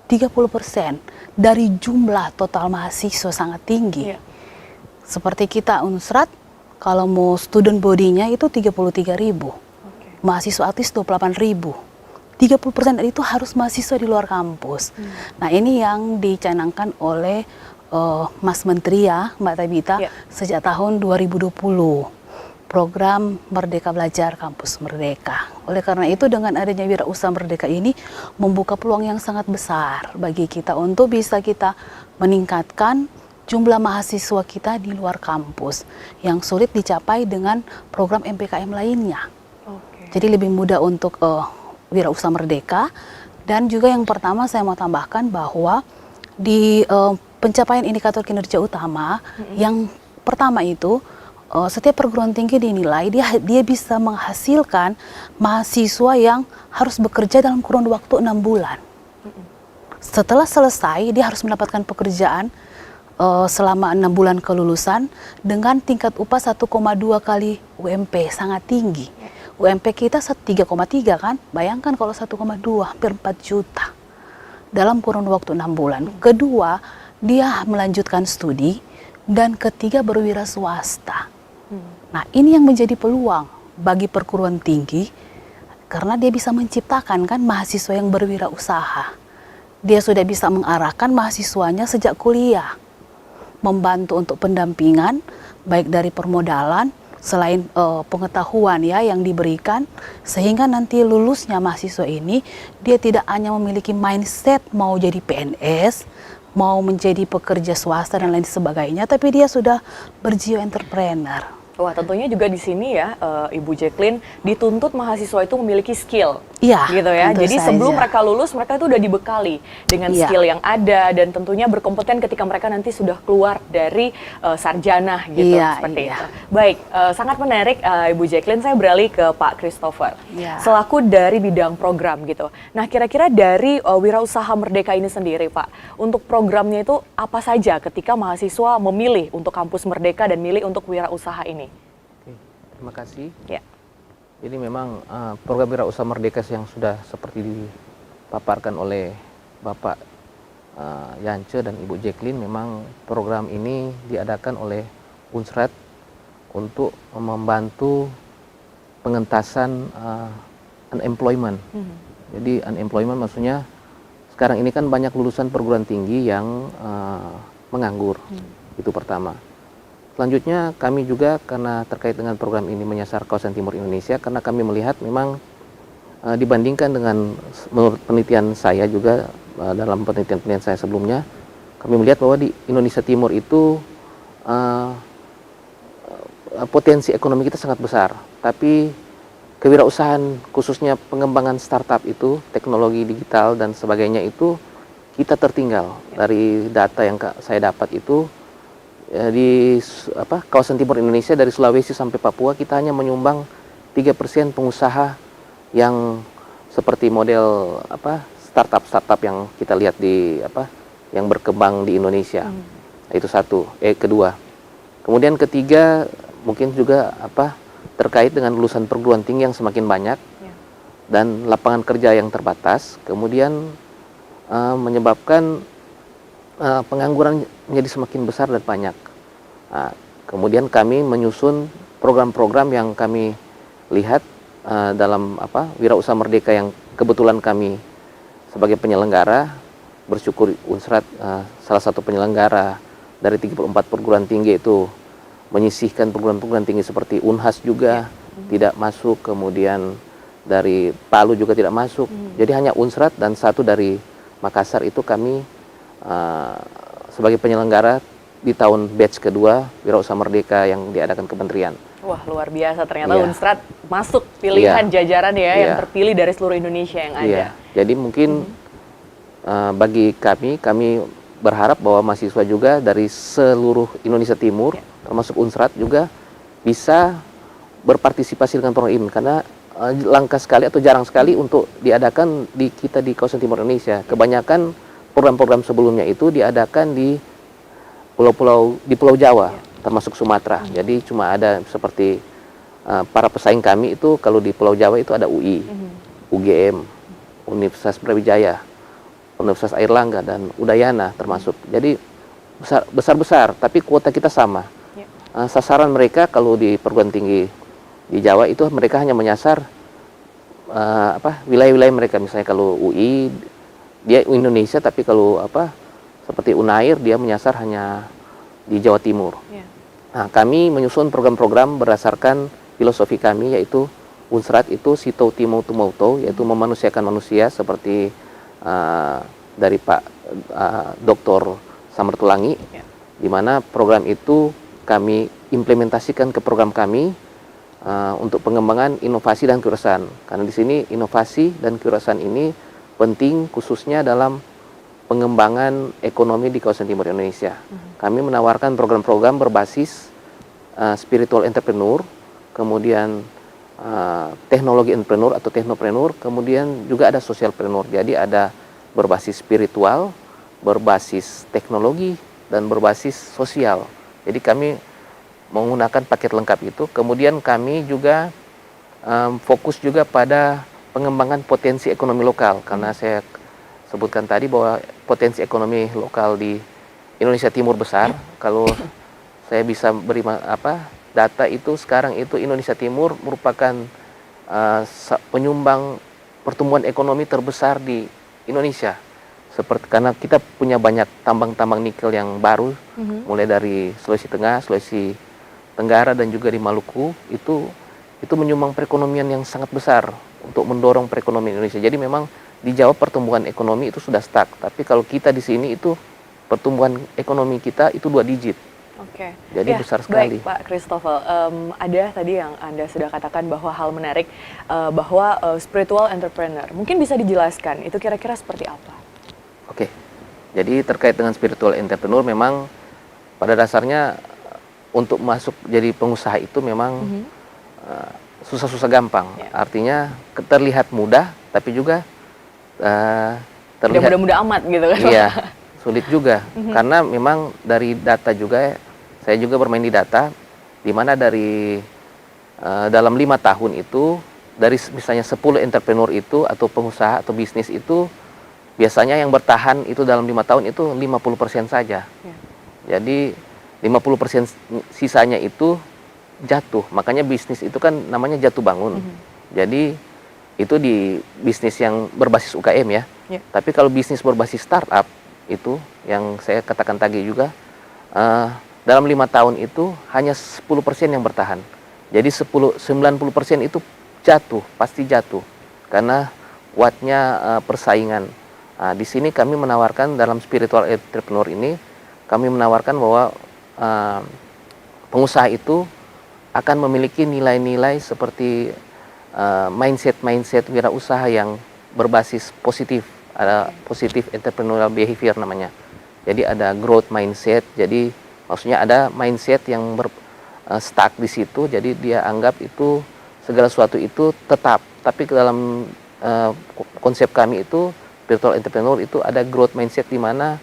30% dari jumlah total mahasiswa, sangat tinggi. Seperti kita Unsrat, kalau mau student body-nya itu 33.000, mahasiswa aktif 28.000. 30% dari itu harus mahasiswa di luar kampus. Nah, ini yang dicanangkan oleh Mas Menteri ya, Mbak Tabita, sejak tahun 2020. Program Merdeka Belajar Kampus Merdeka. Oleh karena itu, dengan adanya Wirausaha Merdeka ini membuka peluang yang sangat besar bagi kita untuk bisa kita meningkatkan jumlah mahasiswa kita di luar kampus yang sulit dicapai dengan program MPKM lainnya. Jadi lebih mudah untuk Wirausaha Merdeka. Dan juga yang pertama saya mau tambahkan bahwa di pencapaian indikator kinerja utama yang pertama itu, setiap perguruan tinggi dinilai dia bisa menghasilkan mahasiswa yang harus bekerja dalam kurun waktu 6 bulan. Setelah selesai, dia harus mendapatkan pekerjaan selama 6 bulan kelulusan dengan tingkat upah 1,2 kali UMP, sangat tinggi. UMP kita 3,3 kan, bayangkan kalau 1,2, hampir 4 juta dalam kurun waktu 6 bulan. Kedua, dia melanjutkan studi, dan ketiga berwira swasta. Nah, ini yang menjadi peluang bagi perguruan tinggi, karena dia bisa menciptakan kan mahasiswa yang berwirausaha. Dia sudah bisa mengarahkan mahasiswanya sejak kuliah, membantu untuk pendampingan baik dari permodalan selain pengetahuan ya yang diberikan, sehingga nanti lulusnya mahasiswa ini dia tidak hanya memiliki mindset mau jadi PNS, mau menjadi pekerja swasta dan lain sebagainya, tapi dia sudah berjiwa entrepreneur. Wah, tentunya juga di sini ya, Ibu Jacqueline, dituntut mahasiswa itu memiliki skill, ya, gitu ya. Jadi saja. sebelum mereka lulus, mereka itu udah dibekali dengan skill yang ada, dan tentunya berkompeten ketika mereka nanti sudah keluar dari sarjana, gitu, seperti itu. Baik, sangat menarik, Ibu Jacqueline. Saya beralih ke Pak Christopher, selaku dari bidang program, gitu. Nah, kira-kira dari Wirausaha Merdeka ini sendiri, Pak, untuk programnya itu apa saja ketika mahasiswa memilih untuk kampus Merdeka dan milih untuk wirausaha ini? Terima kasih. Ya. Jadi memang program Wirausaha Merdeka yang sudah seperti dipaparkan oleh Bapak Yance dan Ibu Jacqueline, memang program ini diadakan oleh Unsrat untuk membantu pengentasan unemployment. Jadi unemployment maksudnya sekarang ini kan banyak lulusan perguruan tinggi yang menganggur. Itu pertama. Selanjutnya kami juga karena terkait dengan program ini menyasar kawasan timur Indonesia, karena kami melihat memang dibandingkan dengan menurut penelitian saya juga dalam penelitian saya sebelumnya, kami melihat bahwa di Indonesia Timur itu potensi ekonomi kita sangat besar, tapi kewirausahaan khususnya pengembangan startup itu, teknologi digital dan sebagainya itu kita tertinggal. Dari data yang saya dapat itu di kawasan timur Indonesia dari Sulawesi sampai Papua kita hanya menyumbang 3% pengusaha yang seperti model startup yang kita lihat di yang berkembang di Indonesia. Itu satu. Kedua. Kemudian ketiga mungkin juga terkait dengan lulusan perguruan tinggi yang semakin banyak dan lapangan kerja yang terbatas, kemudian menyebabkan pengangguran menjadi semakin besar dan banyak. Kemudian kami menyusun program-program yang kami lihat dalam Wirausaha Merdeka yang kebetulan kami sebagai penyelenggara, bersyukur Unsrat salah satu penyelenggara dari 34 perguruan tinggi itu menyisihkan perguruan-perguruan tinggi seperti Unhas juga tidak masuk, kemudian dari Palu juga tidak masuk. Jadi hanya Unsrat dan satu dari Makassar itu kami sebagai penyelenggara di tahun batch kedua Wirausaha Merdeka yang diadakan kementerian. Wah, luar biasa, ternyata Unsrat masuk pilihan jajaran yang terpilih dari seluruh Indonesia yang ada. Jadi mungkin bagi kami berharap bahwa mahasiswa juga dari seluruh Indonesia Timur termasuk Unsrat juga bisa berpartisipasi dengan program ini, karena langka sekali atau jarang sekali untuk diadakan di kawasan timur Indonesia. Kebanyakan program-program sebelumnya itu diadakan di Pulau Jawa, termasuk Sumatera. Jadi cuma ada seperti para pesaing kami itu kalau di Pulau Jawa itu ada UI, UGM, Universitas Brawijaya, Universitas Airlangga dan Udayana termasuk. Jadi besar-besar, tapi kuota kita sama. Sasaran mereka kalau di perguruan tinggi di Jawa itu mereka hanya menyasar wilayah-wilayah mereka. Misalnya kalau UI dia Indonesia, tapi kalau seperti Unair dia menyasar hanya di Jawa Timur. Nah, kami menyusun program-program berdasarkan filosofi kami, yaitu Unsrat itu Sito Timo Tumauto, yaitu memanusiakan manusia seperti dari Pak Dr. Samartulangi, di mana program itu kami implementasikan ke program kami untuk pengembangan inovasi dan kewirausahaan. Karena di sini inovasi dan kewirausahaan ini penting khususnya dalam pengembangan ekonomi di kawasan timur Indonesia. Kami menawarkan program-program berbasis spiritual entrepreneur, kemudian teknologi entrepreneur atau technopreneur, kemudian juga ada socialpreneur. Jadi ada berbasis spiritual, berbasis teknologi, dan berbasis sosial. Jadi kami menggunakan paket lengkap itu. Kemudian kami juga fokus juga pada pengembangan potensi ekonomi lokal, karena saya sebutkan tadi bahwa potensi ekonomi lokal di Indonesia Timur besar. Kalau saya bisa beri data itu sekarang itu Indonesia Timur merupakan penyumbang pertumbuhan ekonomi terbesar di Indonesia. Karena kita punya banyak tambang-tambang nikel yang baru, mulai dari Sulawesi Tengah, Sulawesi Tenggara dan juga di Maluku, itu menyumbang perekonomian yang sangat besar untuk mendorong perekonomian Indonesia. Jadi memang di Jawa pertumbuhan ekonomi itu sudah stuck, tapi kalau kita di sini itu pertumbuhan ekonomi kita itu 2 digit. Oke. Jadi besar sekali. Baik, Pak Christopher, ada tadi yang Anda sudah katakan bahwa hal menarik bahwa spiritual entrepreneur. Mungkin bisa dijelaskan itu kira-kira seperti apa? Oke. Jadi terkait dengan spiritual entrepreneur memang pada dasarnya untuk masuk jadi pengusaha itu memang susah-susah gampang. Artinya terlihat mudah tapi juga terlihat tidak mudah-mudah amat gitu kan. Iya, sulit juga. Karena memang dari data juga, saya juga bermain di data, di mana dari dalam 5 tahun itu, dari misalnya 10 entrepreneur itu atau pengusaha atau bisnis itu, biasanya yang bertahan itu dalam 5 tahun itu 50% saja. Jadi 50% sisanya itu jatuh. Makanya bisnis itu kan namanya jatuh bangun. Jadi itu di bisnis yang berbasis UKM ya. Tapi kalau bisnis berbasis startup itu yang saya katakan tadi juga dalam 5 tahun itu hanya 10% yang bertahan. Jadi 90% itu jatuh, pasti jatuh karena kuatnya persaingan. Di sini kami menawarkan dalam spiritual entrepreneur ini, kami menawarkan bahwa pengusaha itu akan memiliki nilai-nilai seperti mindset wirausaha yang berbasis positif, ada positif entrepreneurial behavior namanya. Jadi ada growth mindset, jadi maksudnya ada mindset yang stuck di situ, jadi dia anggap itu segala sesuatu itu tetap. Tapi dalam konsep kami itu virtual entrepreneur itu ada growth mindset di mana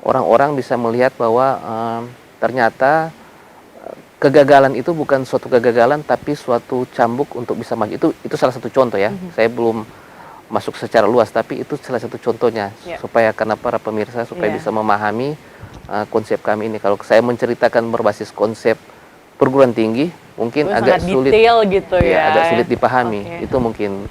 orang-orang bisa melihat bahwa ternyata kegagalan itu bukan suatu kegagalan tapi suatu cambuk untuk bisa maju. Itu salah satu contoh ya. Saya belum masuk secara luas tapi itu salah satu contohnya supaya karena para pemirsa supaya bisa memahami konsep kami ini. Kalau saya menceritakan berbasis konsep perguruan tinggi mungkin agak sulit detail gitu ya. Agak sulit dipahami. Itu mungkin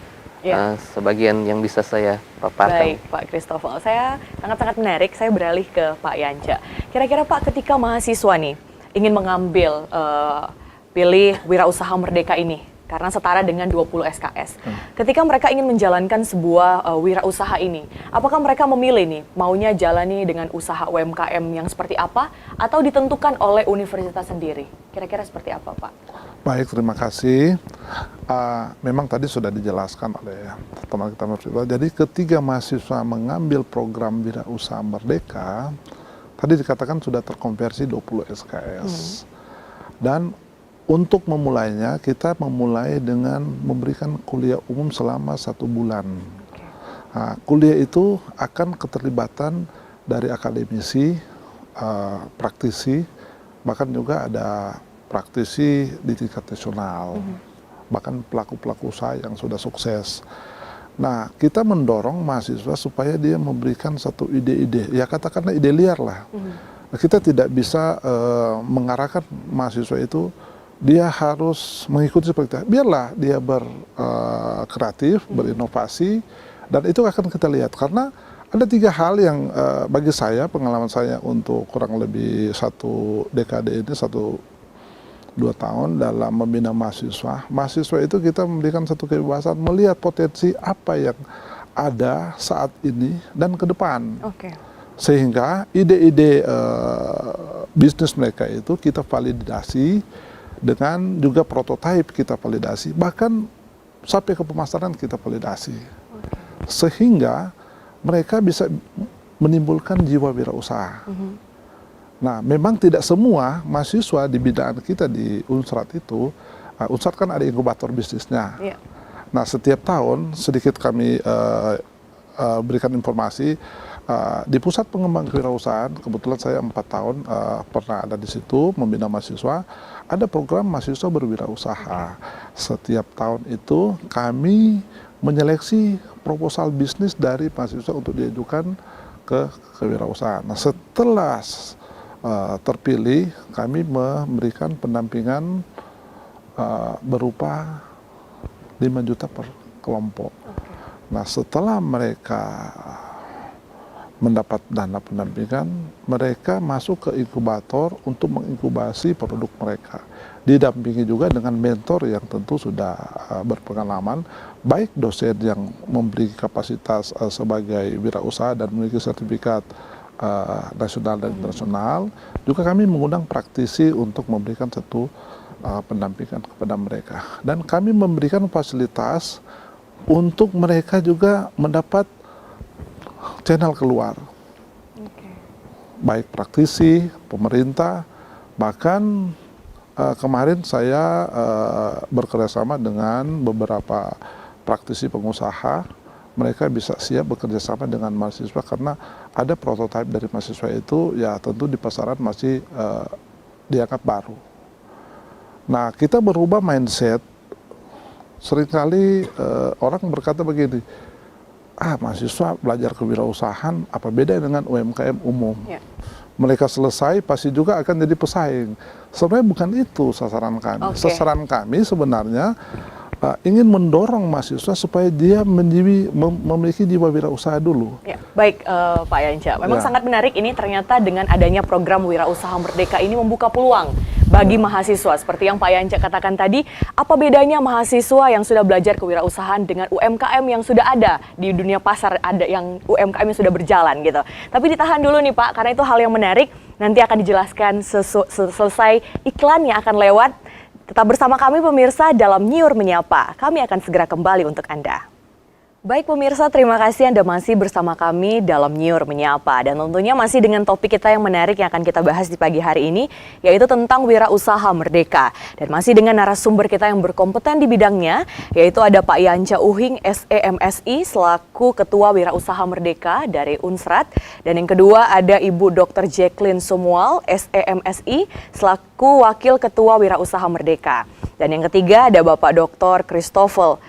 sebagian yang bisa saya paparkan. Baik, Pak Christopher. Saya sangat-sangat menarik. Saya beralih ke Pak Yanca. Kira-kira Pak, ketika mahasiswa nih ingin mengambil pilih Wirausaha Merdeka ini, karena setara dengan 20 SKS. Ketika mereka ingin menjalankan sebuah wirausaha ini, apakah mereka memilih nih, maunya jalani dengan usaha UMKM yang seperti apa, atau ditentukan oleh universitas sendiri? Kira-kira seperti apa, Pak? Baik, terima kasih. Memang tadi sudah dijelaskan oleh teman kita mahasiswa. Jadi ketika mahasiswa mengambil program Wirausaha Merdeka, tadi dikatakan sudah terkonversi 20 SKS. Dan untuk memulainya, kita memulai dengan memberikan kuliah umum selama 1 bulan. Kuliah itu akan keterlibatan dari akademisi, praktisi, bahkan juga ada praktisi di tingkat nasional, bahkan pelaku-pelaku usaha yang sudah sukses. Nah, kita mendorong mahasiswa supaya dia memberikan satu ide-ide, ya katakanlah ide liar lah. Nah, kita tidak bisa mengarahkan mahasiswa itu dia harus mengikuti seperti itu. Biarlah dia berkreatif, berinovasi, dan itu akan kita lihat. Karena ada 3 hal yang bagi saya, pengalaman saya untuk kurang lebih 1 dekade ini, 1-2 tahun dalam membina mahasiswa. Mahasiswa itu kita memberikan satu kebebasan melihat potensi apa yang ada saat ini dan ke depan. Sehingga ide-ide bisnis mereka itu kita validasi, dengan juga prototipe kita validasi, bahkan sampai ke pemasaran kita validasi. Sehingga mereka bisa menimbulkan jiwa wirausaha. Nah, memang tidak semua mahasiswa di bidang kita di Unsrat itu, Unsrat kan ada inkubator bisnisnya. Nah, setiap tahun sedikit kami berikan informasi, di Pusat Pengembangan Kewirausahaan, kebetulan saya 4 tahun pernah ada di situ membina mahasiswa, ada program mahasiswa berwirausaha. Setiap tahun itu kami menyeleksi proposal bisnis dari mahasiswa untuk diajukan ke kewirausahaan. Nah, setelah terpilih, kami memberikan pendampingan berupa 5 juta per kelompok. Nah, setelah mereka mendapat dana pendampingan, mereka masuk ke inkubator untuk menginkubasi produk mereka. Didampingi juga dengan mentor yang tentu sudah berpengalaman, baik dosen yang memberi kapasitas sebagai wirausaha dan memiliki sertifikat nasional dan internasional, juga kami mengundang praktisi untuk memberikan satu pendampingan kepada mereka. Dan kami memberikan fasilitas untuk mereka juga mendapat channel keluar, baik praktisi, pemerintah, bahkan kemarin saya bekerjasama dengan beberapa praktisi pengusaha. Mereka bisa siap bekerja sama dengan mahasiswa karena ada prototipe dari mahasiswa itu ya tentu di pasaran masih dianggap baru. Nah, kita berubah mindset. Seringkali orang berkata begini, mahasiswa belajar kewirausahaan apa beda dengan UMKM umum? Mereka selesai pasti juga akan jadi pesaing. Sebenarnya bukan itu sasaran kami. Sasaran kami sebenarnya ingin mendorong mahasiswa supaya dia memiliki jiwa wirausaha dulu. Baik, Pak Yanca, memang sangat menarik ini ternyata dengan adanya program Wirausaha Merdeka ini membuka peluang bagi mahasiswa. Seperti yang Pak Yanca katakan tadi, apa bedanya mahasiswa yang sudah belajar kewirausahaan dengan UMKM yang sudah ada di dunia pasar, ada yang UMKM yang sudah berjalan gitu. Tapi ditahan dulu nih Pak, karena itu hal yang menarik, nanti akan dijelaskan selesai iklan yang akan lewat. Tetap bersama kami pemirsa dalam Nyiur Menyapa. Kami akan segera kembali untuk Anda. Baik pemirsa, terima kasih Anda masih bersama kami dalam Nyiur Menyapa. Dan tentunya masih dengan topik kita yang menarik yang akan kita bahas di pagi hari ini, yaitu tentang wirausaha merdeka. Dan masih dengan narasumber kita yang berkompeten di bidangnya, yaitu ada Pak Yance Uhing, SEMSI, selaku Ketua Wirausaha Merdeka dari Unsrat. Dan yang kedua ada Ibu Dr. Jacqueline Sumual, SEMSI, selaku Wakil Ketua Wirausaha Merdeka. Dan yang ketiga ada Bapak Dr. Christoffel,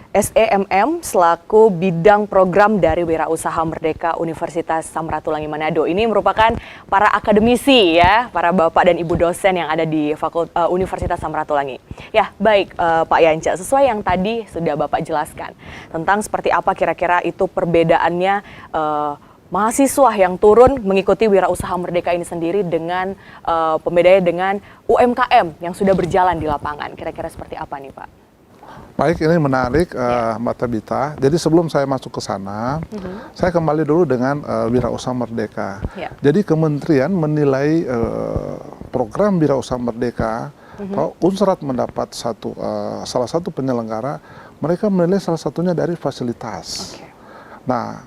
SEMM, selaku bidang program dari Wirausaha Merdeka Universitas Samratulangi Manado. Ini merupakan para akademisi ya, para bapak dan ibu dosen yang ada di Universitas Samratulangi. Ya, baik Pak Yance, sesuai yang tadi sudah Bapak jelaskan tentang seperti apa kira-kira itu perbedaannya mahasiswa yang turun mengikuti Wirausaha Merdeka ini sendiri dengan pembedanya dengan UMKM yang sudah berjalan di lapangan. Kira-kira seperti apa nih Pak? Baik, ini menarik Mbak Tabita. Jadi sebelum saya masuk ke sana, saya kembali dulu dengan Wirausaha Merdeka. Jadi kementerian menilai program Wirausaha Merdeka, kalau Unsrat mendapat salah satu penyelenggara, mereka menilai salah satunya dari fasilitas. Nah,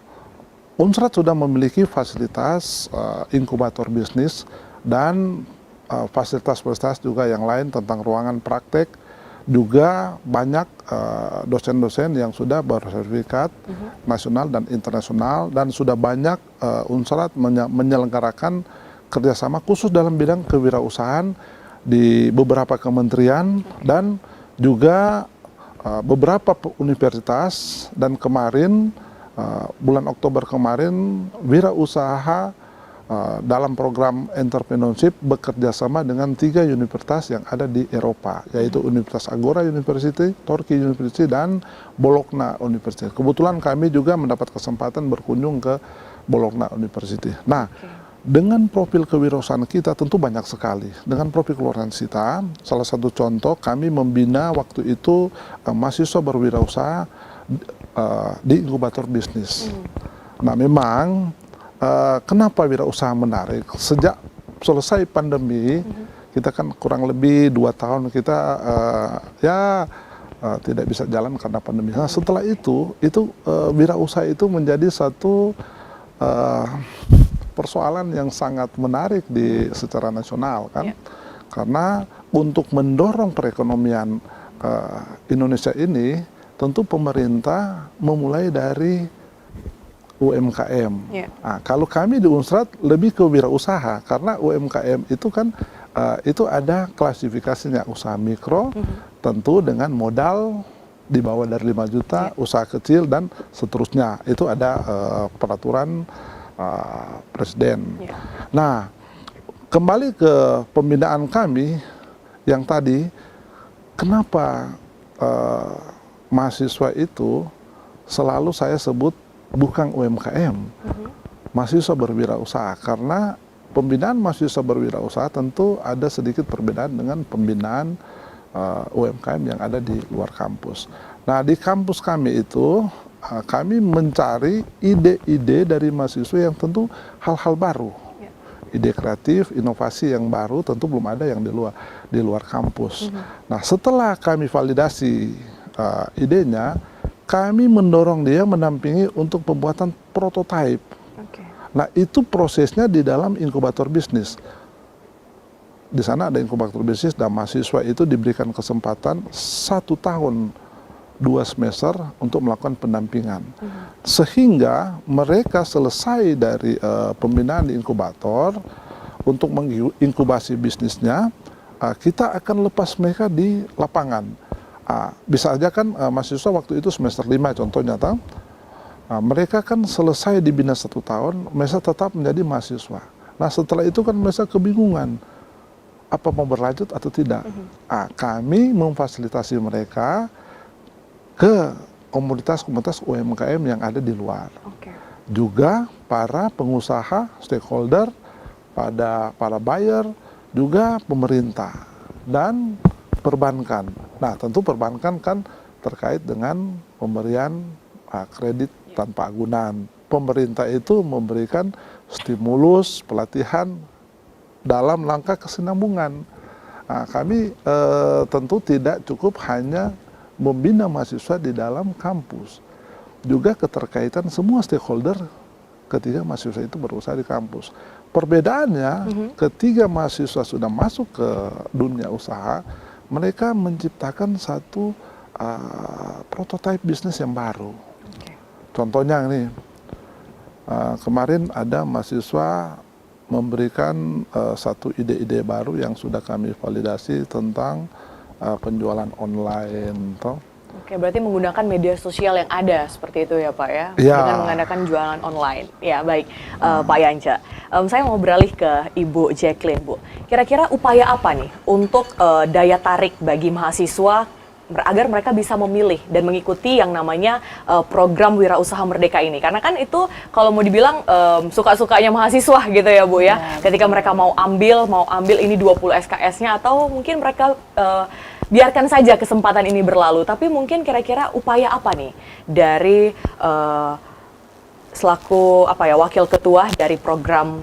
Unsrat sudah memiliki fasilitas inkubator bisnis dan fasilitas-fasilitas juga yang lain tentang ruangan praktek. Juga banyak dosen-dosen yang sudah bersertifikat nasional dan internasional, dan sudah banyak Unsrat menyelenggarakan kerjasama khusus dalam bidang kewirausahaan di beberapa kementerian dan juga beberapa universitas. Dan kemarin bulan Oktober kemarin Wirausaha dalam program entrepreneurship bekerja sama dengan 3 universitas yang ada di Eropa, yaitu Universitas Agora University, Torquay University, dan Bologna University. Kebetulan kami juga mendapat kesempatan berkunjung ke Bologna University. Nah, dengan profil kewirausahaan kita tentu banyak sekali. Dengan profil kewirausahaan kita, salah satu contoh kami membina waktu itu mahasiswa berwirausaha di inkubator bisnis. Nah, memang kenapa wirausaha menarik? Sejak selesai pandemi, kita kan kurang lebih 2 tahun kita tidak bisa jalan karena pandemi. Nah, setelah itu wirausaha itu menjadi satu persoalan yang sangat menarik secara nasional kan, karena untuk mendorong perekonomian Indonesia ini, tentu pemerintah memulai dari UMKM. Nah, kalau kami di Unsrat lebih ke wirausaha, karena UMKM itu kan itu ada klasifikasinya, usaha mikro, tentu dengan modal di bawah dari 5 juta, usaha kecil dan seterusnya. Itu ada peraturan presiden. Nah, kembali ke pembinaan kami yang tadi, kenapa mahasiswa itu selalu saya sebut bukan UMKM, mahasiswa berwirausaha, karena pembinaan mahasiswa berwirausaha tentu ada sedikit perbedaan dengan pembinaan UMKM yang ada di luar kampus. Nah, di kampus kami itu kami mencari ide-ide dari mahasiswa yang tentu hal-hal baru, ide kreatif, inovasi yang baru, tentu belum ada yang di luar kampus. Nah, setelah kami validasi idenya, kami mendorong dia mendampingi untuk pembuatan prototipe. Nah, itu prosesnya di dalam inkubator bisnis. Di sana ada inkubator bisnis dan mahasiswa itu diberikan kesempatan 1 tahun 2 semester untuk melakukan pendampingan. Sehingga mereka selesai dari pembinaan di inkubator untuk menginkubasi bisnisnya, kita akan lepas mereka di lapangan. Bisa aja kan mahasiswa waktu itu semester 5 contohnya, mereka kan selesai dibina 1 tahun, mereka tetap menjadi mahasiswa. Nah, setelah itu kan mereka kebingungan, apa mau berlanjut atau tidak. Kami memfasilitasi mereka ke komunitas-komunitas UMKM yang ada di luar. Juga para pengusaha, stakeholder, para buyer, juga pemerintah, dan perbankan. Nah, tentu perbankan kan terkait dengan pemberian kredit tanpa agunan. Pemerintah itu memberikan stimulus, pelatihan dalam langkah kesinambungan. Nah, kami tentu tidak cukup hanya membina mahasiswa di dalam kampus, juga keterkaitan semua stakeholder ketika mahasiswa itu berusaha di kampus. Perbedaannya ketika mahasiswa sudah masuk ke dunia usaha, mereka menciptakan satu prototipe bisnis yang baru. Contohnya nih, kemarin ada mahasiswa memberikan satu ide-ide baru yang sudah kami validasi tentang penjualan online. Oke, berarti menggunakan media sosial yang ada seperti itu ya Pak ya? Ya. Dengan mengadakan jualan online. Ya baik, Pak Yance. Saya mau beralih ke Ibu Jacqueline, Bu. Kira-kira upaya apa nih untuk daya tarik bagi mahasiswa agar mereka bisa memilih dan mengikuti yang namanya program Wirausaha Merdeka ini? Karena kan itu kalau mau dibilang suka-sukanya mahasiswa gitu ya Bu ya. Ketika mereka mau ambil ini 20 SKS-nya atau mungkin mereka biarkan saja kesempatan ini berlalu. Tapi mungkin kira-kira upaya apa nih dari selaku wakil ketua dari program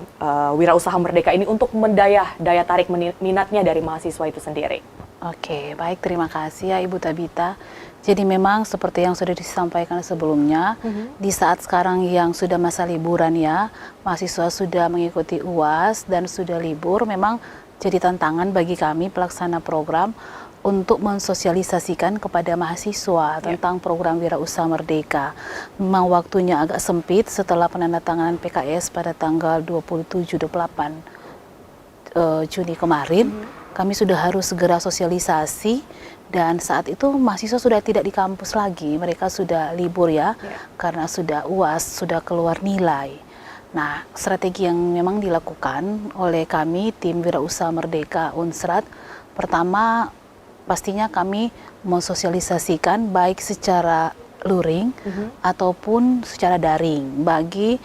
Wirausaha Merdeka ini untuk daya tarik minatnya dari mahasiswa itu sendiri? Oke, baik, terima kasih ya Ibu Tabita. Jadi memang seperti yang sudah disampaikan sebelumnya, di saat sekarang yang sudah masa liburan ya, mahasiswa sudah mengikuti UAS dan sudah libur, memang jadi tantangan bagi kami pelaksana program untuk mensosialisasikan kepada mahasiswa tentang program Wirausaha Merdeka. Memang waktunya agak sempit setelah penandatanganan PKS pada tanggal 27-28 Juni kemarin. Kami sudah harus segera sosialisasi dan saat itu mahasiswa sudah tidak di kampus lagi, mereka sudah libur ya, karena sudah UAS, sudah keluar nilai. Nah, strategi yang memang dilakukan oleh kami tim Wirausaha Merdeka Unsrat, pertama pastinya kami mensosialisasikan baik secara luring ataupun secara daring bagi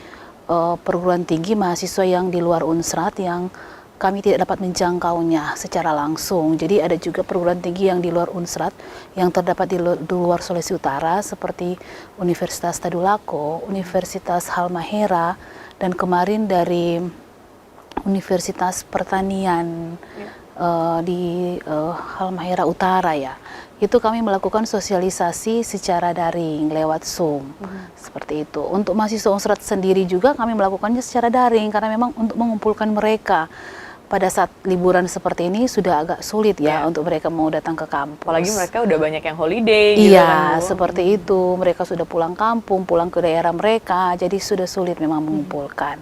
perguruan tinggi mahasiswa yang di luar Unsrat yang kami tidak dapat menjangkaunya secara langsung. Jadi ada juga perguruan tinggi yang di luar Unsrat yang terdapat di luar Sulawesi Utara seperti Universitas Tadulako, Universitas Halmahera, dan kemarin dari Universitas Pertanian di Halmahera Utara ya. Itu kami melakukan sosialisasi secara daring lewat Zoom. Seperti itu. Untuk mahasiswa Unsrat sendiri juga kami melakukannya secara daring karena memang untuk mengumpulkan mereka pada saat liburan seperti ini sudah agak sulit ya untuk mereka mau datang ke kampus. Apalagi mereka udah banyak yang holiday gitu kan, Bu. Seperti itu. Mereka sudah pulang kampung, pulang ke daerah mereka, jadi sudah sulit memang mengumpulkan.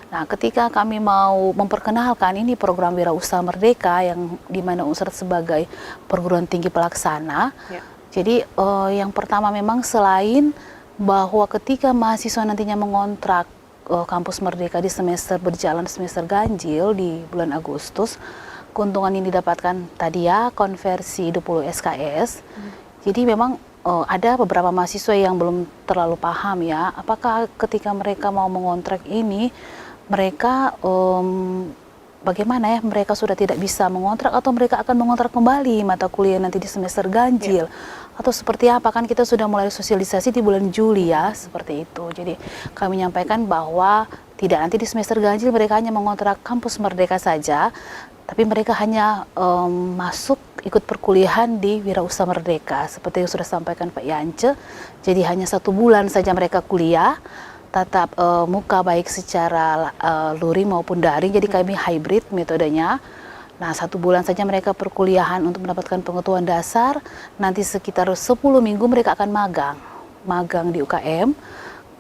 Nah, ketika kami mau memperkenalkan ini program Wirausaha Merdeka yang di mana Unsrat sebagai perguruan tinggi pelaksana. Jadi yang pertama memang selain bahwa ketika mahasiswa nantinya mengontrak kampus Merdeka di semester berjalan semester ganjil di bulan Agustus, keuntungan ini didapatkan tadi ya konversi 20 SKS. Jadi memang ada beberapa mahasiswa yang belum terlalu paham ya, apakah ketika mereka mau mengontrak ini mereka bagaimana ya, mereka sudah tidak bisa mengontrak atau mereka akan mengontrak kembali mata kuliah nanti di semester ganjil atau seperti apa, kan kita sudah mulai sosialisasi di bulan Juli ya, seperti itu. Jadi kami menyampaikan bahwa tidak, nanti di semester ganjil mereka hanya mengontrak kampus Merdeka saja, tapi mereka hanya masuk ikut perkuliahan di Wirausaha Merdeka seperti yang sudah sampaikan Pak Yance. Jadi hanya 1 bulan saja mereka kuliah tatap muka baik secara luring maupun daring, jadi kami hybrid metodenya. Nah, 1 bulan saja mereka perkuliahan untuk mendapatkan pengetahuan dasar, nanti sekitar 10 minggu mereka akan magang di UKM.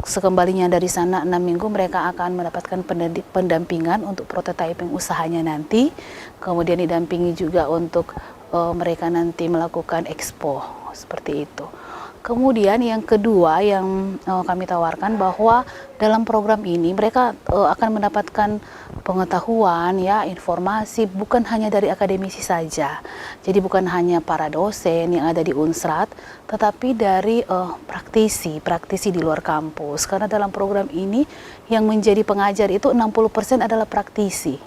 Sekembalinya dari sana 6 minggu mereka akan mendapatkan pendampingan untuk prototyping usahanya nanti, kemudian didampingi juga untuk mereka nanti melakukan expo, seperti itu. Kemudian yang kedua yang kami tawarkan bahwa dalam program ini mereka akan mendapatkan pengetahuan ya, informasi bukan hanya dari akademisi saja. Jadi bukan hanya para dosen yang ada di Unsrat, tetapi dari praktisi di luar kampus. Karena dalam program ini yang menjadi pengajar itu 60% adalah praktisi.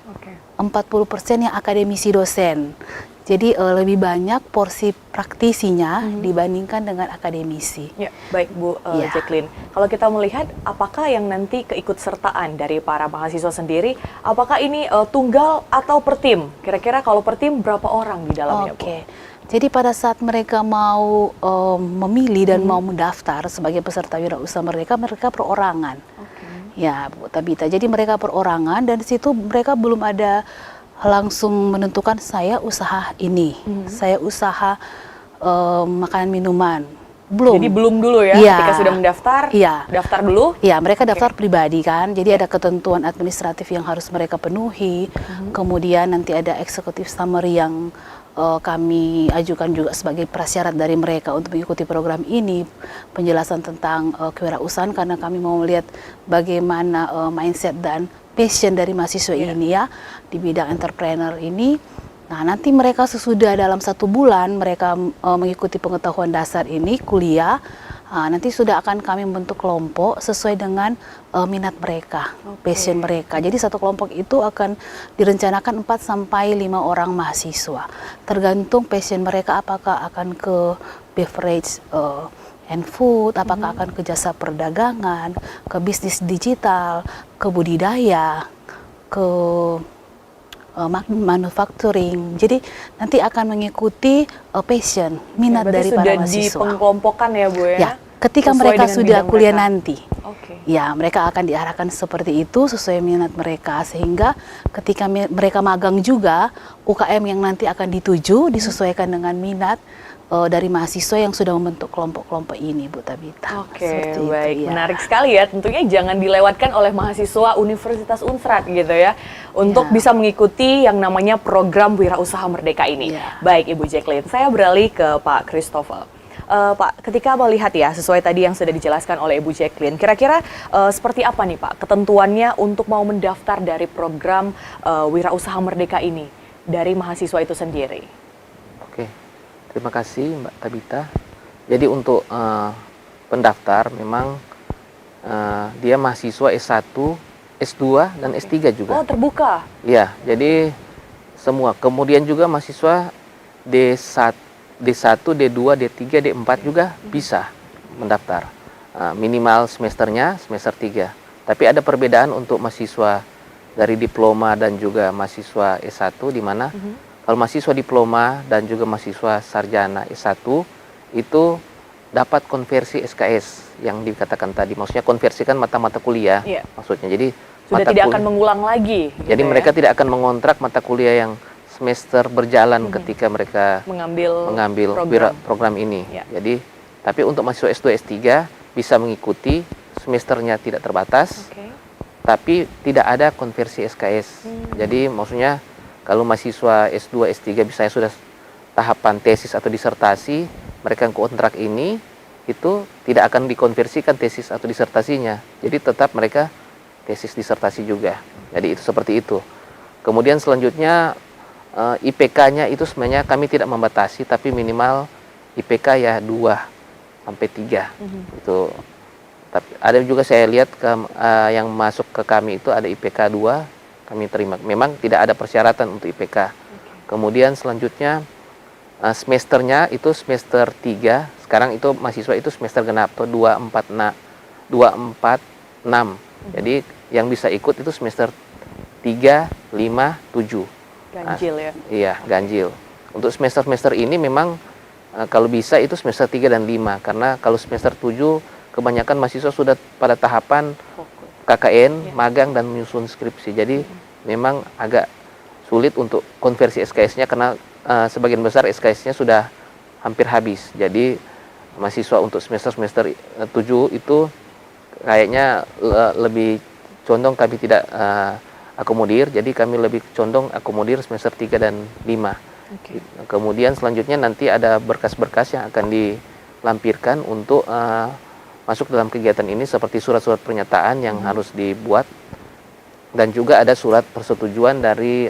40% yang akademisi dosen. Jadi lebih banyak porsi praktisinya dibandingkan dengan akademisi. Ya, baik Bu Ya. Jacqueline. Kalau kita melihat apakah yang nanti keikutsertaan dari para mahasiswa sendiri, apakah ini tunggal atau per tim? Kira-kira kalau per tim berapa orang di dalamnya, Bu? Oke. Jadi pada saat mereka mau memilih dan mau mendaftar sebagai peserta Wirausaha Merdeka, mereka perorangan. Ya, Bu Tabita. Jadi mereka perorangan dan di situ mereka belum ada langsung menentukan saya usaha ini, saya usaha makanan minuman. Belum. Jadi belum dulu ya, Iya. ketika sudah mendaftar, Iya. daftar dulu. Ya, mereka daftar pribadi kan, jadi ada ketentuan administratif yang harus mereka penuhi. Kemudian nanti ada executive summary yang kami ajukan juga sebagai prasyarat dari mereka untuk mengikuti program ini, penjelasan tentang kewirausahaan karena kami mau melihat bagaimana mindset dan passion dari mahasiswa ini ya di bidang entrepreneur ini. Nah, nanti mereka sesudah dalam 1 bulan mereka mengikuti pengetahuan dasar ini, kuliah, nanti sudah akan kami membentuk kelompok sesuai dengan minat mereka, passion mereka. Jadi satu kelompok itu akan direncanakan 4 sampai 5 orang mahasiswa. Tergantung passion mereka apakah akan ke beverage and food, apakah akan ke jasa perdagangan, ke bisnis digital, ke budidaya, ke manufacturing. Jadi nanti akan mengikuti passion, minat Berarti dari para sudah mahasiswa. dipengkelompokkan ya Bu ya? Ya, ketika Sesuai mereka dengan sudah bidang kuliah mereka. nanti, Oke. ya mereka akan diarahkan seperti itu sesuai minat mereka, sehingga ketika mereka magang juga UKM yang nanti akan dituju disesuaikan dengan minat dari mahasiswa yang sudah membentuk kelompok-kelompok ini, Bu Tabita. Oke, Seperti itu, baik. ya. Menarik sekali ya. Tentunya jangan dilewatkan oleh mahasiswa Universitas Unsrat gitu ya, untuk Ya. bisa mengikuti yang namanya program Wirausaha Merdeka ini. Ya. Baik, Ibu Jacqueline. Saya beralih ke Pak Christopher. Pak, ketika melihat ya, sesuai tadi yang sudah dijelaskan oleh Ibu Jacqueline, kira-kira seperti apa nih Pak ketentuannya untuk mau mendaftar dari program Wirausaha Merdeka ini dari mahasiswa itu sendiri? Oke, terima kasih Mbak Tabita. Jadi untuk pendaftar memang dia mahasiswa S1, S2, dan S3 juga. Oh, terbuka. Iya, jadi semua. Kemudian juga mahasiswa D1, D2, D3, D4 juga bisa mendaftar. Minimal semesternya semester 3. Tapi ada perbedaan untuk mahasiswa dari diploma dan juga mahasiswa S1 di mana kalau mahasiswa diploma dan juga mahasiswa sarjana S1 itu dapat konversi SKS yang dikatakan tadi. Maksudnya konversikan mata-mata kuliah. Iya. Maksudnya jadi Sudah mata tidak kuliah- akan mengulang lagi. jadi gitu ya, mereka tidak akan mengontrak mata kuliah yang semester berjalan ketika mereka mengambil program ini. Ya. Jadi, tapi untuk mahasiswa S2, S3 bisa mengikuti, semesternya tidak terbatas, Oke. tapi tidak ada konversi SKS. Jadi maksudnya kalau mahasiswa S2, S3 misalnya sudah tahapan tesis atau disertasi, mereka yang kontrak ini itu tidak akan dikonversikan tesis atau disertasinya. Jadi tetap mereka tesis disertasi juga. Jadi itu seperti itu. Kemudian selanjutnya IPK-nya itu sebenarnya kami tidak membatasi, tapi minimal IPK ya 2 sampai 3. Itu. Tapi ada juga saya lihat yang masuk ke kami itu ada IPK 2, kami terima. Memang tidak ada persyaratan untuk IPK. Kemudian selanjutnya semesternya itu semester 3. Sekarang itu mahasiswa itu semester genap atau 246. Jadi yang bisa ikut itu semester 3, 5, 7. Ganjil ya. Iya, ganjil. Untuk semester-semester ini memang kalau bisa itu semester 3 dan 5. Karena kalau semester 7 kebanyakan mahasiswa sudah pada tahapan KKN, magang, dan menyusun skripsi. Jadi memang agak sulit untuk konversi SKS-nya karena sebagian besar SKS-nya sudah hampir habis. Jadi mahasiswa untuk semester-semester 7 itu kayaknya lebih condong kami tidak akomodir, jadi kami lebih condong akomodir semester 3 dan 5. Kemudian selanjutnya nanti ada berkas-berkas yang akan dilampirkan untuk masuk dalam kegiatan ini seperti surat-surat pernyataan yang harus dibuat dan juga ada surat persetujuan dari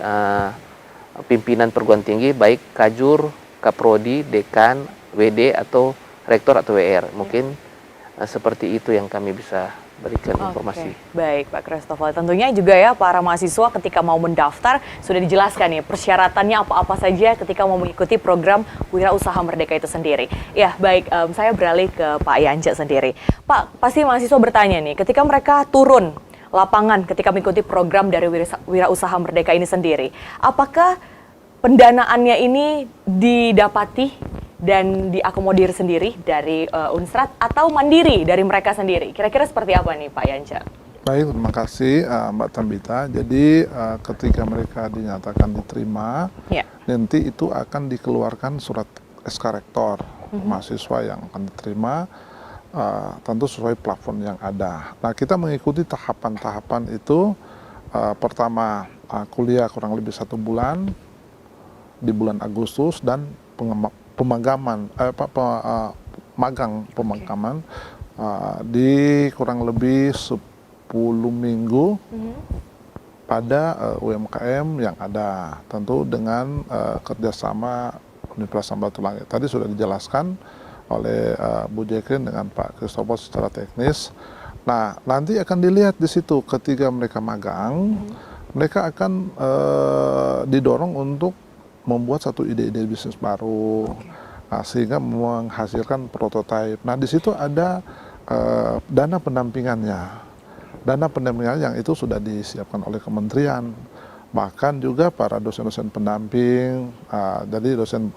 pimpinan perguruan tinggi baik Kajur, Kaprodi, Dekan, WD atau Rektor atau WR. Mungkin seperti itu yang kami bisa berikan informasi. Baik Pak Christopher, tentunya juga ya para mahasiswa ketika mau mendaftar sudah dijelaskan nih persyaratannya apa-apa saja ketika mau mengikuti program Wira Usaha Merdeka itu sendiri. Ya baik, saya beralih ke Pak Yance sendiri. Pak, pasti mahasiswa bertanya nih, ketika mereka turun lapangan ketika mengikuti program dari Wira Usaha Merdeka ini sendiri, apakah pendanaannya ini didapati dan diakomodir sendiri dari Unstrat atau mandiri dari mereka sendiri? Kira-kira seperti apa nih Pak Yanca? Baik, terima kasih Mbak Tambita. Jadi ketika mereka dinyatakan diterima, nanti itu akan dikeluarkan surat SK Rektor mahasiswa yang akan diterima, tentu sesuai plafon yang ada. Nah, kita mengikuti tahapan-tahapan itu. Pertama, kuliah kurang lebih 1 bulan, di bulan Agustus, dan magang pemakaman di kurang lebih 10 minggu pada UMKM yang ada, tentu dengan kerjasama Universitas Samratulangi. Tadi sudah dijelaskan oleh Bu Jacqueline dengan Pak Christopher secara teknis. Nah, nanti akan dilihat di situ ketika mereka magang, mereka akan didorong untuk membuat satu ide-ide bisnis baru, sehingga menghasilkan prototipe. Nah, di situ ada dana pendampingannya. Dana pendampingan yang itu sudah disiapkan oleh kementerian. Bahkan juga para dosen-dosen pendamping, jadi dosen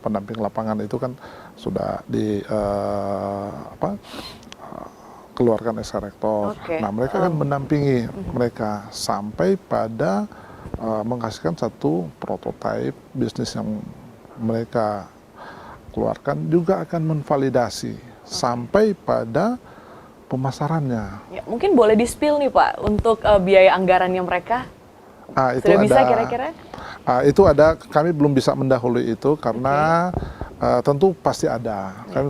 pendamping lapangan itu kan sudah keluarkan SK Rektor. Nah, mereka akan mendampingi mereka sampai pada menghasilkan satu prototipe bisnis yang mereka keluarkan, juga akan menvalidasi sampai pada pemasarannya. Ya, mungkin boleh di-spill nih Pak untuk biaya anggarannya mereka. Itu sudah ada, bisa kira-kira? Itu ada, kami belum bisa mendahului itu karena tentu pasti ada. Kami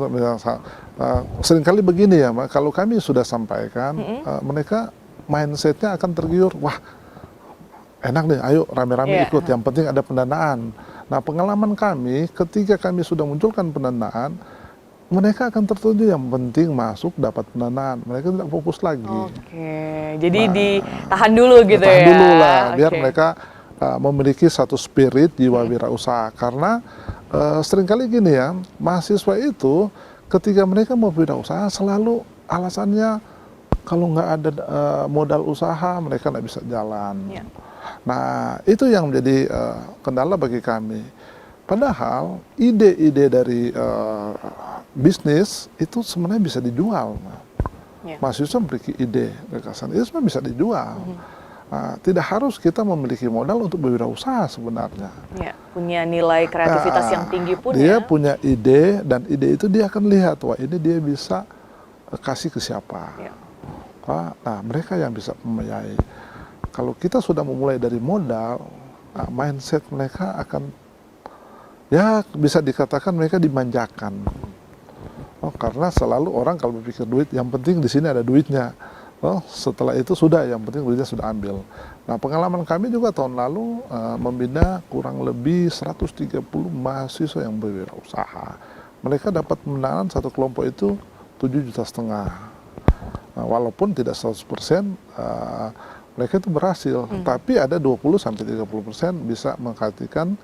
seringkali begini ya, kalau kami sudah sampaikan, mereka mindsetnya akan tergiur, wah enak nih, ayo rame-rame ikut, yang penting ada pendanaan. Nah, pengalaman kami ketika kami sudah munculkan pendanaan, mereka akan tertuju, yang penting masuk dapat pendanaan, mereka tidak fokus lagi. Jadi ditahan dulu gitu ya? Tahan dulu lah, biar mereka memiliki satu spirit jiwa wirausaha. Karena seringkali gini ya, mahasiswa itu ketika mereka mau wirausaha selalu alasannya kalau nggak ada modal usaha mereka nggak bisa jalan. Nah, itu yang menjadi kendala bagi kami. Padahal ide-ide dari bisnis itu sebenarnya bisa dijual. Mahasiswa memiliki ide, gagasan, itu sebenarnya bisa dijual. Tidak harus kita memiliki modal untuk berwirausaha sebenarnya. Punya nilai kreativitas yang tinggi pun dia punya ide, dan ide itu dia akan lihat, wah ini dia bisa kasih ke siapa. Nah, mereka yang bisa membiayai. Kalau kita sudah memulai dari modal, mindset mereka akan, ya bisa dikatakan mereka dimanjakan. Karena selalu orang kalau berpikir duit, yang penting di sini ada duitnya. Setelah itu sudah, yang penting duitnya sudah ambil. Nah, pengalaman kami juga tahun lalu membina kurang lebih 130 mahasiswa yang berwirausaha. Mereka dapat pendanaan satu kelompok itu 7,5 juta. Walaupun tidak 100%, mereka itu berhasil, tapi ada 20-30% bisa menghasilkan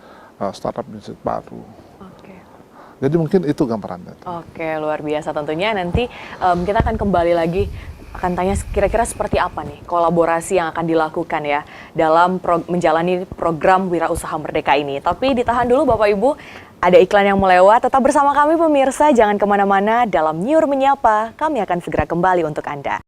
startup bisnis baru. Jadi mungkin itu gambarannya. Luar biasa tentunya. Nanti kita akan kembali lagi, akan tanya kira-kira seperti apa nih kolaborasi yang akan dilakukan ya dalam menjalani program Wira Usaha Merdeka ini. Tapi ditahan dulu Bapak Ibu, ada iklan yang melewat. Tetap bersama kami pemirsa, jangan kemana-mana. Dalam Nyur Menyapa, kami akan segera kembali untuk Anda.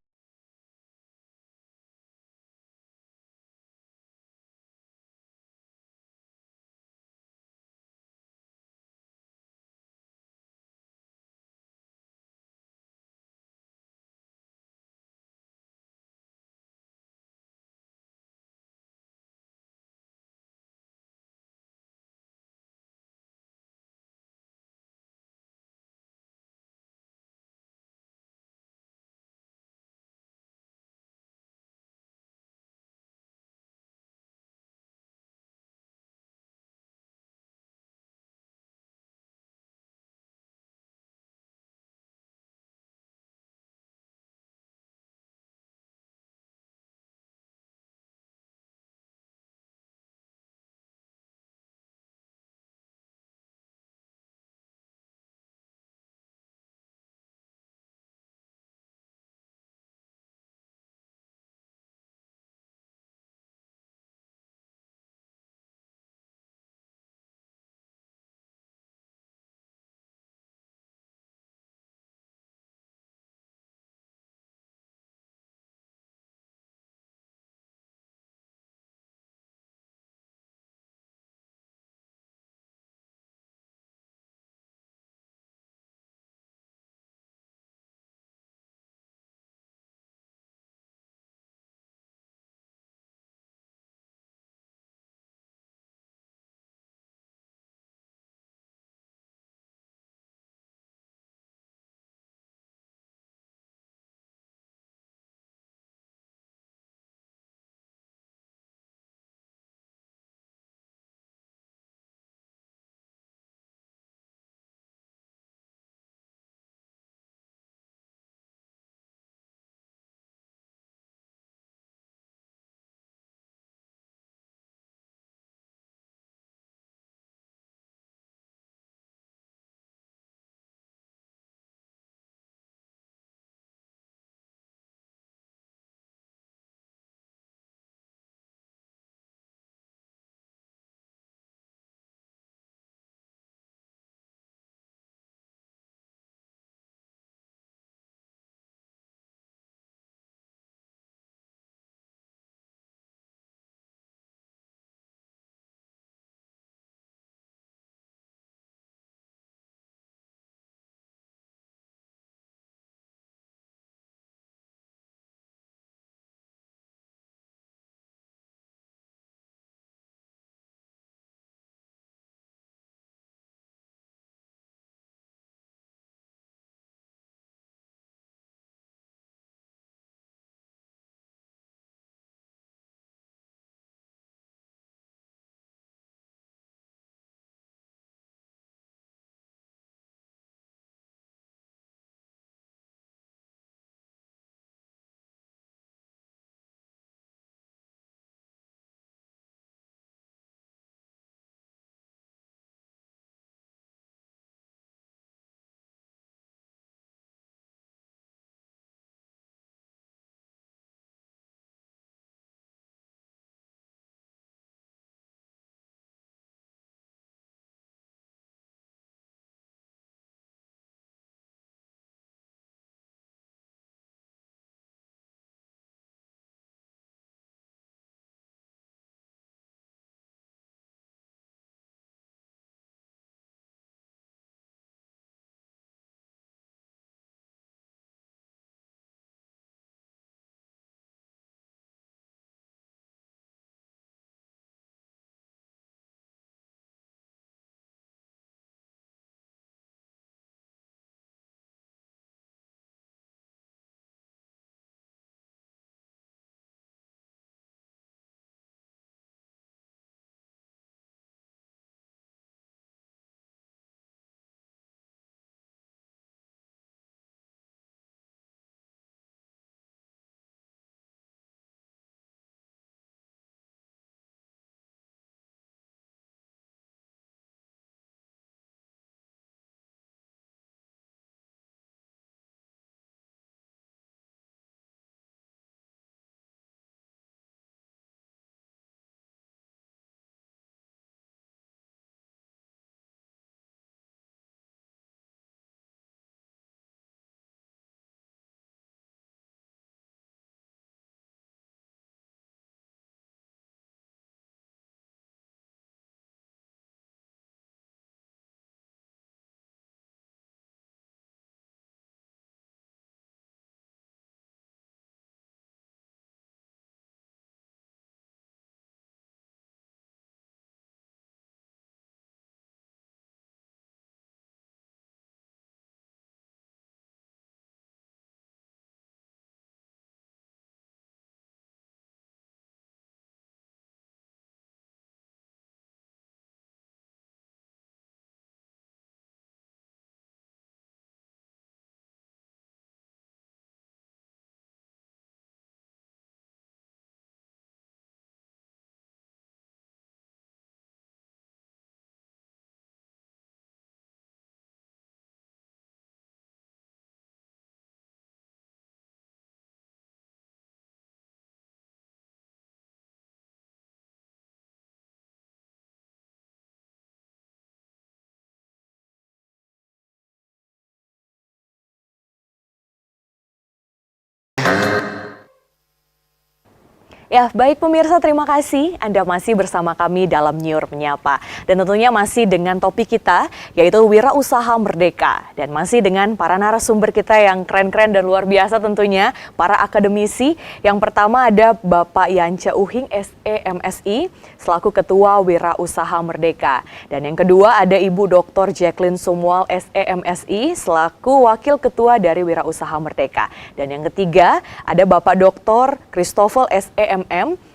Ya, baik pemirsa, terima kasih Anda masih bersama kami dalam Nyur Menyapa. Dan tentunya masih dengan topik kita, yaitu Wirausaha Merdeka. Dan masih dengan para narasumber kita yang keren-keren dan luar biasa tentunya, para akademisi. Yang pertama ada Bapak Yance Uhing, SEMSI, selaku Ketua Wirausaha Merdeka. Dan yang kedua ada Ibu Dr. Jacqueline Sumwal, SEMSI, selaku Wakil Ketua dari Wirausaha Merdeka. Dan yang ketiga ada Bapak Dr. Christopher, SEMSI,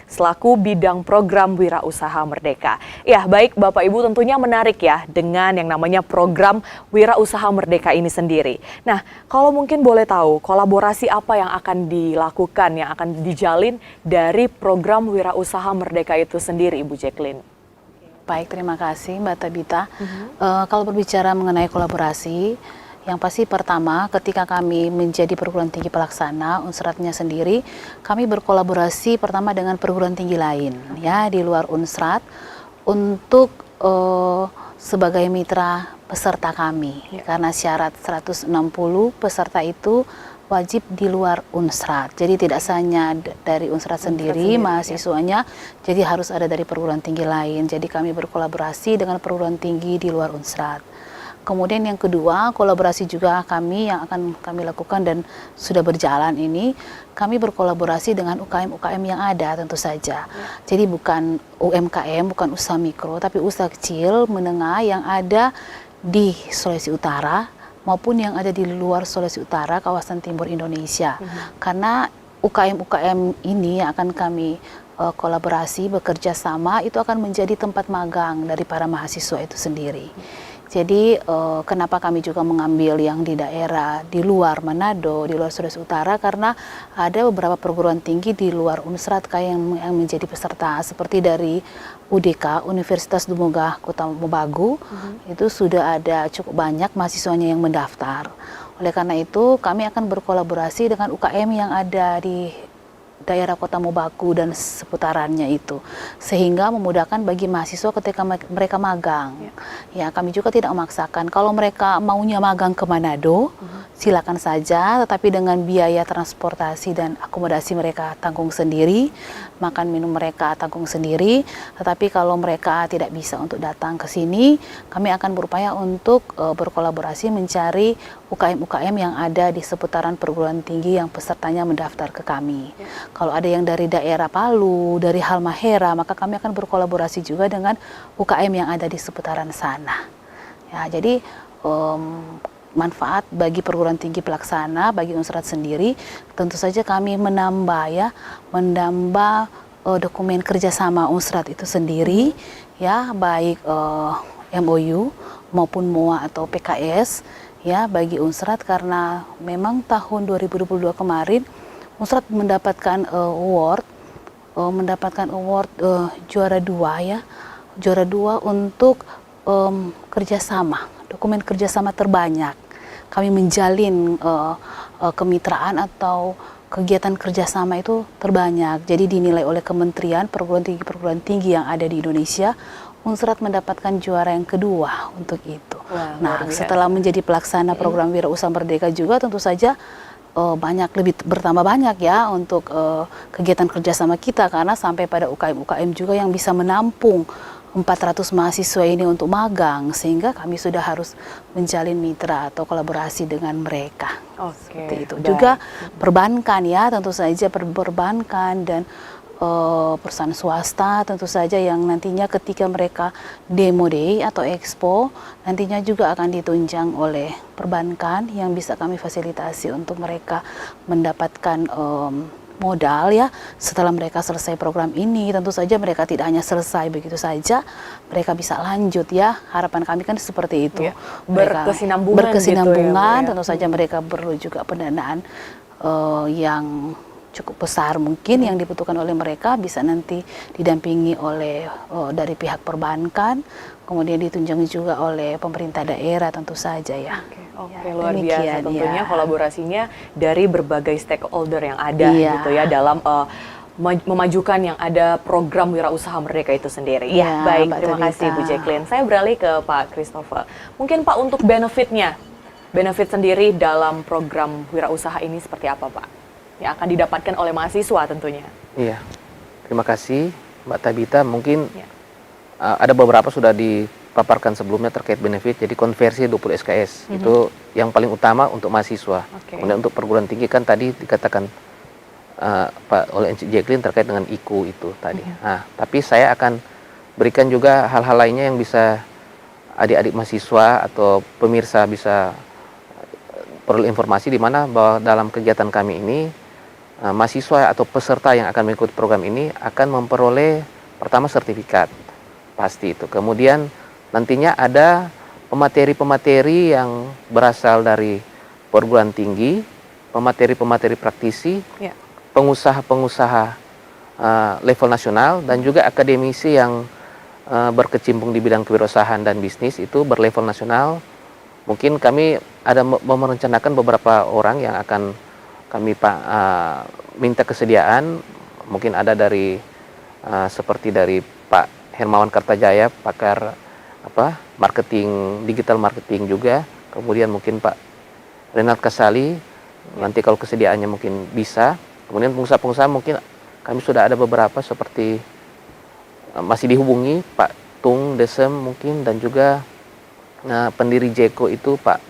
selaku bidang program Wirausaha Merdeka. Ya, baik Bapak Ibu, tentunya menarik ya dengan yang namanya program Wirausaha Merdeka ini sendiri. Nah, kalau mungkin boleh tahu kolaborasi apa yang akan dilakukan, yang akan dijalin dari program Wirausaha Merdeka itu sendiri, Ibu Jacqueline? Baik, terima kasih Mbak Tabita. Kalau berbicara mengenai kolaborasi, yang pasti pertama ketika kami menjadi perguruan tinggi pelaksana Unsratnya sendiri, kami berkolaborasi pertama dengan perguruan tinggi lain ya di luar Unsrat untuk sebagai mitra peserta kami. Karena syarat 160 peserta itu wajib di luar Unsrat. Jadi tidak hanya dari Unsrat sendiri mahasiswanya, jadi harus ada dari perguruan tinggi lain. Jadi kami berkolaborasi dengan perguruan tinggi di luar Unsrat. Kemudian yang kedua, kolaborasi juga kami yang akan kami lakukan dan sudah berjalan ini, kami berkolaborasi dengan UKM-UKM yang ada tentu saja. Jadi bukan UMKM, bukan usaha mikro, tapi usaha kecil, menengah yang ada di Sulawesi Utara maupun yang ada di luar Sulawesi Utara, kawasan timur Indonesia. Karena UKM-UKM ini yang akan kami kolaborasi, bekerja sama, itu akan menjadi tempat magang dari para mahasiswa itu sendiri. Jadi kenapa kami juga mengambil yang di daerah di luar Manado, di luar Sulawesi Utara, karena ada beberapa perguruan tinggi di luar Unsrat kayak yang menjadi peserta, seperti dari UDK, Universitas Dumogah Kota Mobagu, itu sudah ada cukup banyak mahasiswanya yang mendaftar. Oleh karena itu kami akan berkolaborasi dengan UKM yang ada di daerah Kota Mobagu dan seputarannya itu, sehingga memudahkan bagi mahasiswa ketika mereka magang. Ya, kami juga tidak memaksakan. Kalau mereka maunya magang ke Manado, silakan saja, tetapi dengan biaya transportasi dan akomodasi mereka tanggung sendiri, makan minum mereka tanggung sendiri. Tetapi kalau mereka tidak bisa untuk datang ke sini, kami akan berupaya untuk berkolaborasi mencari UKM-UKM yang ada di seputaran perguruan tinggi yang pesertanya mendaftar ke kami. Kalau ada yang dari daerah Palu, dari Halmahera, maka kami akan berkolaborasi juga dengan UKM yang ada di seputaran sana. Ya, jadi manfaat bagi perguruan tinggi pelaksana, bagi Unsrat sendiri, tentu saja kami menambah dokumen kerjasama Unsrat itu sendiri, ya baik MOU maupun MOA atau PKS, ya bagi Unsrat, karena memang tahun 2022 kemarin Unsrat mendapatkan award juara 2 ya, juara 2 untuk kerjasama, dokumen kerjasama terbanyak. Kami menjalin kemitraan atau kegiatan kerjasama itu terbanyak. Jadi dinilai oleh kementerian, perguruan tinggi yang ada di Indonesia, Unsrat mendapatkan juara yang kedua untuk itu. Wah, nah, setelah menjadi pelaksana program Wirausaha Merdeka juga tentu saja bertambah banyak ya untuk kegiatan kerjasama kita, karena sampai pada UKM-UKM juga yang bisa menampung 400 mahasiswa ini untuk magang, sehingga kami sudah harus menjalin mitra atau kolaborasi dengan mereka. Seperti itu. Juga perbankan ya, tentu saja perbankan dan perusahaan swasta tentu saja yang nantinya ketika mereka demo day atau expo nantinya juga akan ditunjang oleh perbankan yang bisa kami fasilitasi untuk mereka mendapatkan modal ya. Setelah mereka selesai program ini, tentu saja mereka tidak hanya selesai begitu saja, mereka bisa lanjut ya. Harapan kami kan seperti itu. Ya, berkesinambungan gitu ya, tentu saja mereka perlu juga pendanaan yang cukup besar mungkin yang dibutuhkan oleh mereka, bisa nanti didampingi oleh dari pihak perbankan, kemudian ditunjangi juga oleh pemerintah daerah tentu saja ya. Oke, luar biasa tentunya kolaborasinya dari berbagai stakeholder yang ada gitu ya dalam memajukan yang ada program Wirausaha Merdeka itu sendiri. Ya, baik, terima kasih Bu Jacqueline. Saya beralih ke Pak Christopher. Mungkin Pak untuk benefit sendiri dalam program Wirausaha ini seperti apa Pak? Yang akan didapatkan oleh mahasiswa tentunya. Iya. Terima kasih Mbak Tabita. Mungkin Ya. ada beberapa sudah dipaparkan sebelumnya terkait benefit. Jadi konversi 20 SKS itu yang paling utama untuk mahasiswa. Oke. Kemudian untuk perguruan tinggi kan tadi dikatakan oleh Encik Jacqueline terkait dengan IKU itu tadi. Nah, tapi saya akan berikan juga hal-hal lainnya yang bisa adik-adik mahasiswa atau pemirsa bisa perlu informasi di mana bahwa dalam kegiatan kami ini mahasiswa atau peserta yang akan mengikuti program ini akan memperoleh pertama sertifikat pasti itu. Kemudian nantinya ada pemateri-pemateri yang berasal dari perguruan tinggi, pemateri-pemateri praktisi, Ya. pengusaha-pengusaha level nasional dan juga akademisi yang berkecimpung di bidang kewirausahaan dan bisnis itu berlevel nasional. Mungkin kami ada merencanakan beberapa orang yang akan kami minta kesediaan. Mungkin ada dari seperti dari Pak Hermawan Kartajaya, pakar marketing, digital marketing juga. Kemudian mungkin Pak Renat Kasali, nanti kalau kesediaannya mungkin bisa. Kemudian pengusaha-pengusaha mungkin kami sudah ada beberapa seperti masih dihubungi Pak Tung Desem mungkin, dan juga pendiri Jeko itu Pak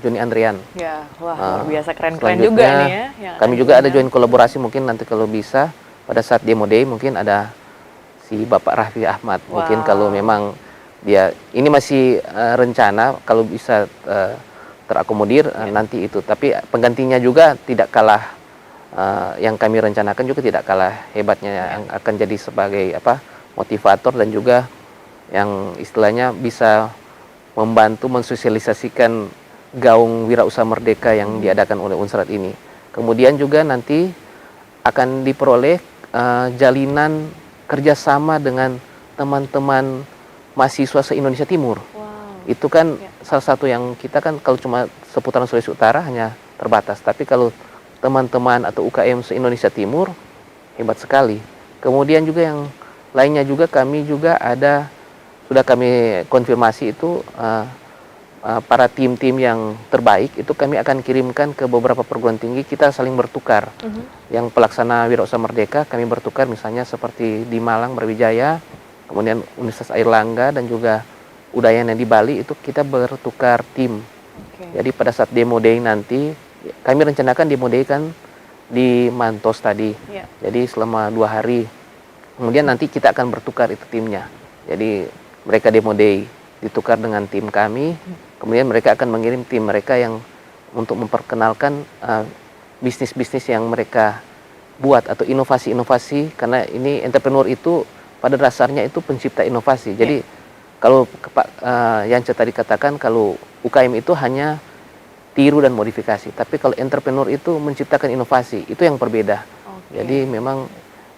Joni Andrian. Ya, wah luar biasa keren-keren Selanjutnya, juga nih ya. yang kami akan juga ada diundang. join kolaborasi mungkin nanti kalau bisa pada saat demo day mungkin ada si Bapak Raffi Ahmad. Mungkin Wow. kalau memang dia ini masih rencana kalau bisa terakomodir nanti itu. Tapi penggantinya juga tidak kalah yang kami rencanakan juga tidak kalah hebatnya, yang akan jadi sebagai motivator dan juga yang istilahnya bisa membantu mensosialisasikan gaung wirausaha merdeka yang diadakan oleh Unsrat ini. Kemudian juga nanti akan diperoleh jalinan kerjasama dengan teman-teman mahasiswa se-Indonesia Timur. Wow. Itu kan salah satu yang kita kan kalau cuma seputaran Sulawesi Utara hanya terbatas. Tapi kalau teman-teman atau UKM se-Indonesia Timur hebat sekali. Kemudian juga yang lainnya juga kami juga ada, sudah kami konfirmasi itu para tim-tim yang terbaik itu kami akan kirimkan ke beberapa perguruan tinggi, kita saling bertukar. Yang pelaksana wirausaha merdeka kami bertukar misalnya seperti di Malang Brawijaya, kemudian Universitas Airlangga dan juga Udayana di Bali itu kita bertukar tim. Oke. Jadi pada saat demo day nanti kami rencanakan demo day kan di Mantos tadi. Ya. Jadi selama 2 hari. Kemudian nanti kita akan bertukar itu timnya. Jadi mereka demo day ditukar dengan tim kami. Kemudian mereka akan mengirim tim mereka yang untuk memperkenalkan bisnis-bisnis yang mereka buat atau inovasi-inovasi, karena ini entrepreneur itu pada dasarnya itu pencipta inovasi. Jadi kalau Pak Yance tadi katakan kalau UKM itu hanya tiru dan modifikasi, tapi kalau entrepreneur itu menciptakan inovasi, itu yang berbeda. Oke. Jadi memang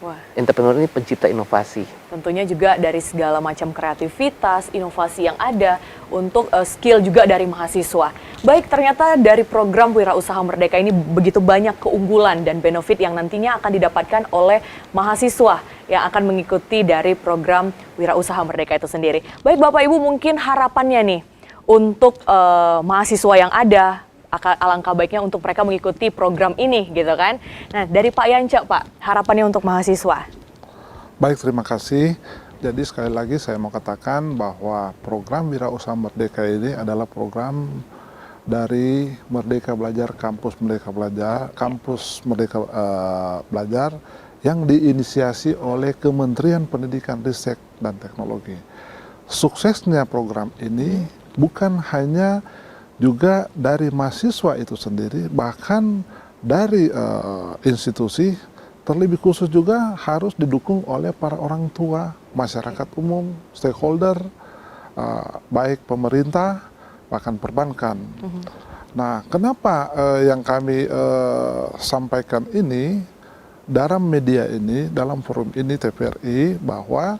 Wah, entrepreneur ini pencipta inovasi. tentunya juga dari segala macam kreativitas, inovasi yang ada untuk skill juga dari mahasiswa. Baik, ternyata dari program Wirausaha Merdeka ini begitu banyak keunggulan dan benefit yang nantinya akan didapatkan oleh mahasiswa yang akan mengikuti dari program Wirausaha Merdeka itu sendiri. Baik Bapak Ibu, mungkin harapannya nih untuk mahasiswa yang ada, alangkah baiknya untuk mereka mengikuti program ini gitu kan. Nah dari Pak Yance Pak, harapannya untuk mahasiswa. Baik, terima kasih. Jadi sekali lagi saya mau katakan bahwa program Wirausaha Merdeka ini adalah program dari Merdeka Belajar, Kampus Merdeka Belajar yang diinisiasi oleh Kementerian Pendidikan, Ristek dan Teknologi. Suksesnya program ini bukan hanya juga dari mahasiswa itu sendiri, bahkan dari institusi, terlebih khusus juga harus didukung oleh para orang tua, masyarakat umum, stakeholder, baik pemerintah, bahkan perbankan. Nah, kenapa yang kami sampaikan ini dalam media ini, dalam forum ini TVRI, bahwa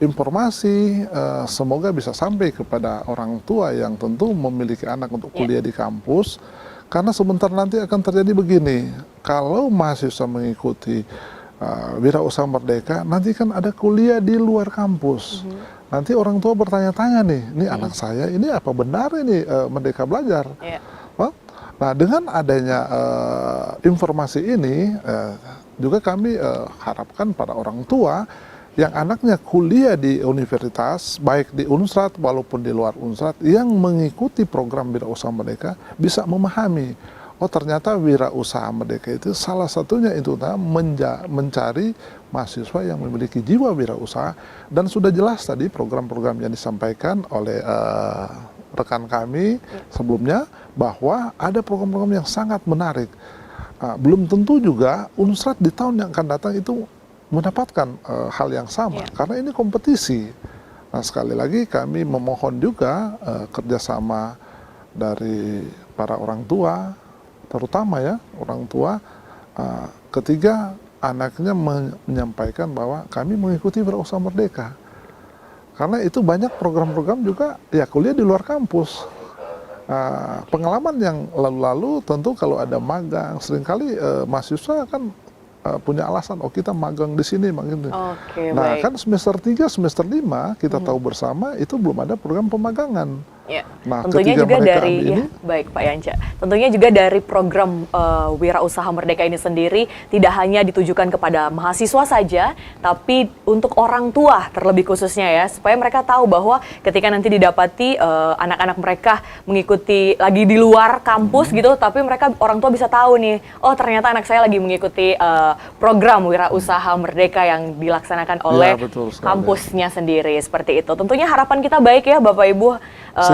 informasi semoga bisa sampai kepada orang tua yang tentu memiliki anak untuk kuliah di kampus, karena sebentar nanti akan terjadi begini, kalau mahasiswa mengikuti Wirausaha Merdeka, nanti kan ada kuliah di luar kampus. Nanti orang tua bertanya-tanya nih, ini anak saya ini apa benar ini Merdeka Belajar? Nah, dengan adanya informasi ini, juga kami harapkan pada orang tua yang anaknya kuliah di universitas, baik di Unsrat walaupun di luar Unsrat, yang mengikuti program Wirausaha Merdeka bisa memahami, oh ternyata Wirausaha Merdeka itu salah satunya itu mencari mahasiswa yang memiliki jiwa wirausaha, dan sudah jelas tadi program-program yang disampaikan oleh rekan kami sebelumnya bahwa ada program-program yang sangat menarik. Belum tentu juga Unsrat di tahun yang akan datang itu mendapatkan hal yang sama, karena ini kompetisi. Nah, sekali lagi kami memohon juga kerjasama dari para orang tua, terutama ya orang tua, ketika anaknya menyampaikan bahwa kami mengikuti Wirausaha Merdeka. Karena itu banyak program-program juga ya kuliah di luar kampus. Pengalaman yang lalu-lalu tentu kalau ada magang, seringkali mahasiswa kan punya alasan, oh kita magang di sini, magang di sini. Nah, kan semester 3, semester 5 kita tahu bersama itu belum ada program pemagangan. Ya. Nah, Tentunya ketika juga mereka dari ini, baik Pak Yance. Tentunya juga dari program Wirausaha Merdeka ini sendiri tidak hanya ditujukan kepada mahasiswa saja, tapi untuk orang tua terlebih khususnya ya, supaya mereka tahu bahwa ketika nanti didapati anak-anak mereka mengikuti lagi di luar kampus gitu, tapi mereka orang tua bisa tahu nih, oh ternyata anak saya lagi mengikuti program Wirausaha Merdeka yang dilaksanakan oleh kampusnya sendiri, seperti itu. Tentunya harapan kita baik ya Bapak Ibu.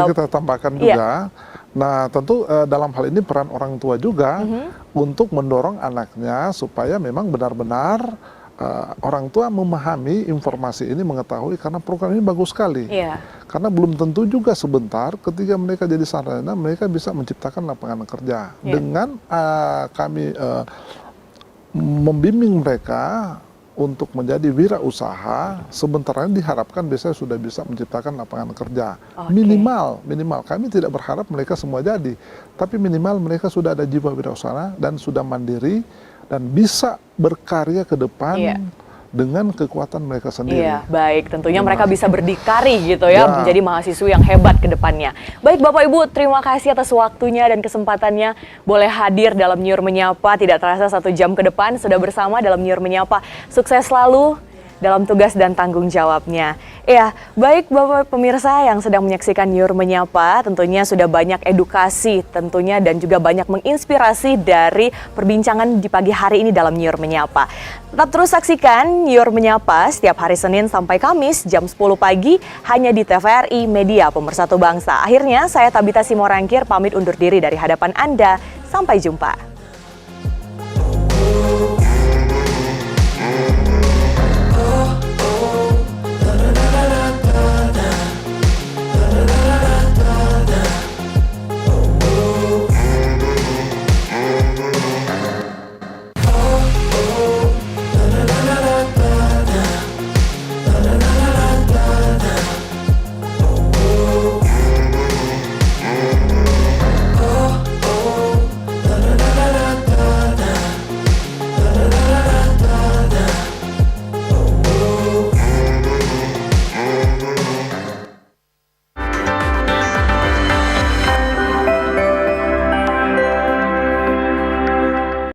Kita tambahkan juga, nah tentu dalam hal ini peran orang tua juga untuk mendorong anaknya supaya memang benar-benar orang tua memahami informasi ini, mengetahui, karena program ini bagus sekali. Karena belum tentu juga sebentar ketika mereka jadi sarjana mereka bisa menciptakan lapangan kerja. Dengan kami membimbing mereka untuk menjadi wirausaha, sebentar lagi diharapkan biasanya sudah bisa menciptakan lapangan kerja. Minimal kami tidak berharap mereka semua jadi, tapi minimal mereka sudah ada jiwa wirausaha dan sudah mandiri dan bisa berkarya ke depan dengan kekuatan mereka sendiri. Iya, baik. Tentunya mereka bisa berdikari gitu ya, menjadi mahasiswa yang hebat ke depannya. Baik Bapak Ibu, terima kasih atas waktunya dan kesempatannya boleh hadir dalam New Year Menyapa. Tidak terasa 1 jam ke depan sudah bersama dalam New Year Menyapa. Sukses selalu dalam tugas dan tanggung jawabnya. Ya, baik Bapak pemirsa yang sedang menyaksikan New Year Menyapa, tentunya sudah banyak edukasi tentunya dan juga banyak menginspirasi dari perbincangan di pagi hari ini dalam New Year Menyapa. Tetap terus saksikan New Year Menyapa setiap hari Senin sampai Kamis jam 10 pagi hanya di TVRI Media Pemersatu Bangsa. Akhirnya saya Tabita Simorangkir pamit undur diri dari hadapan Anda. Sampai jumpa.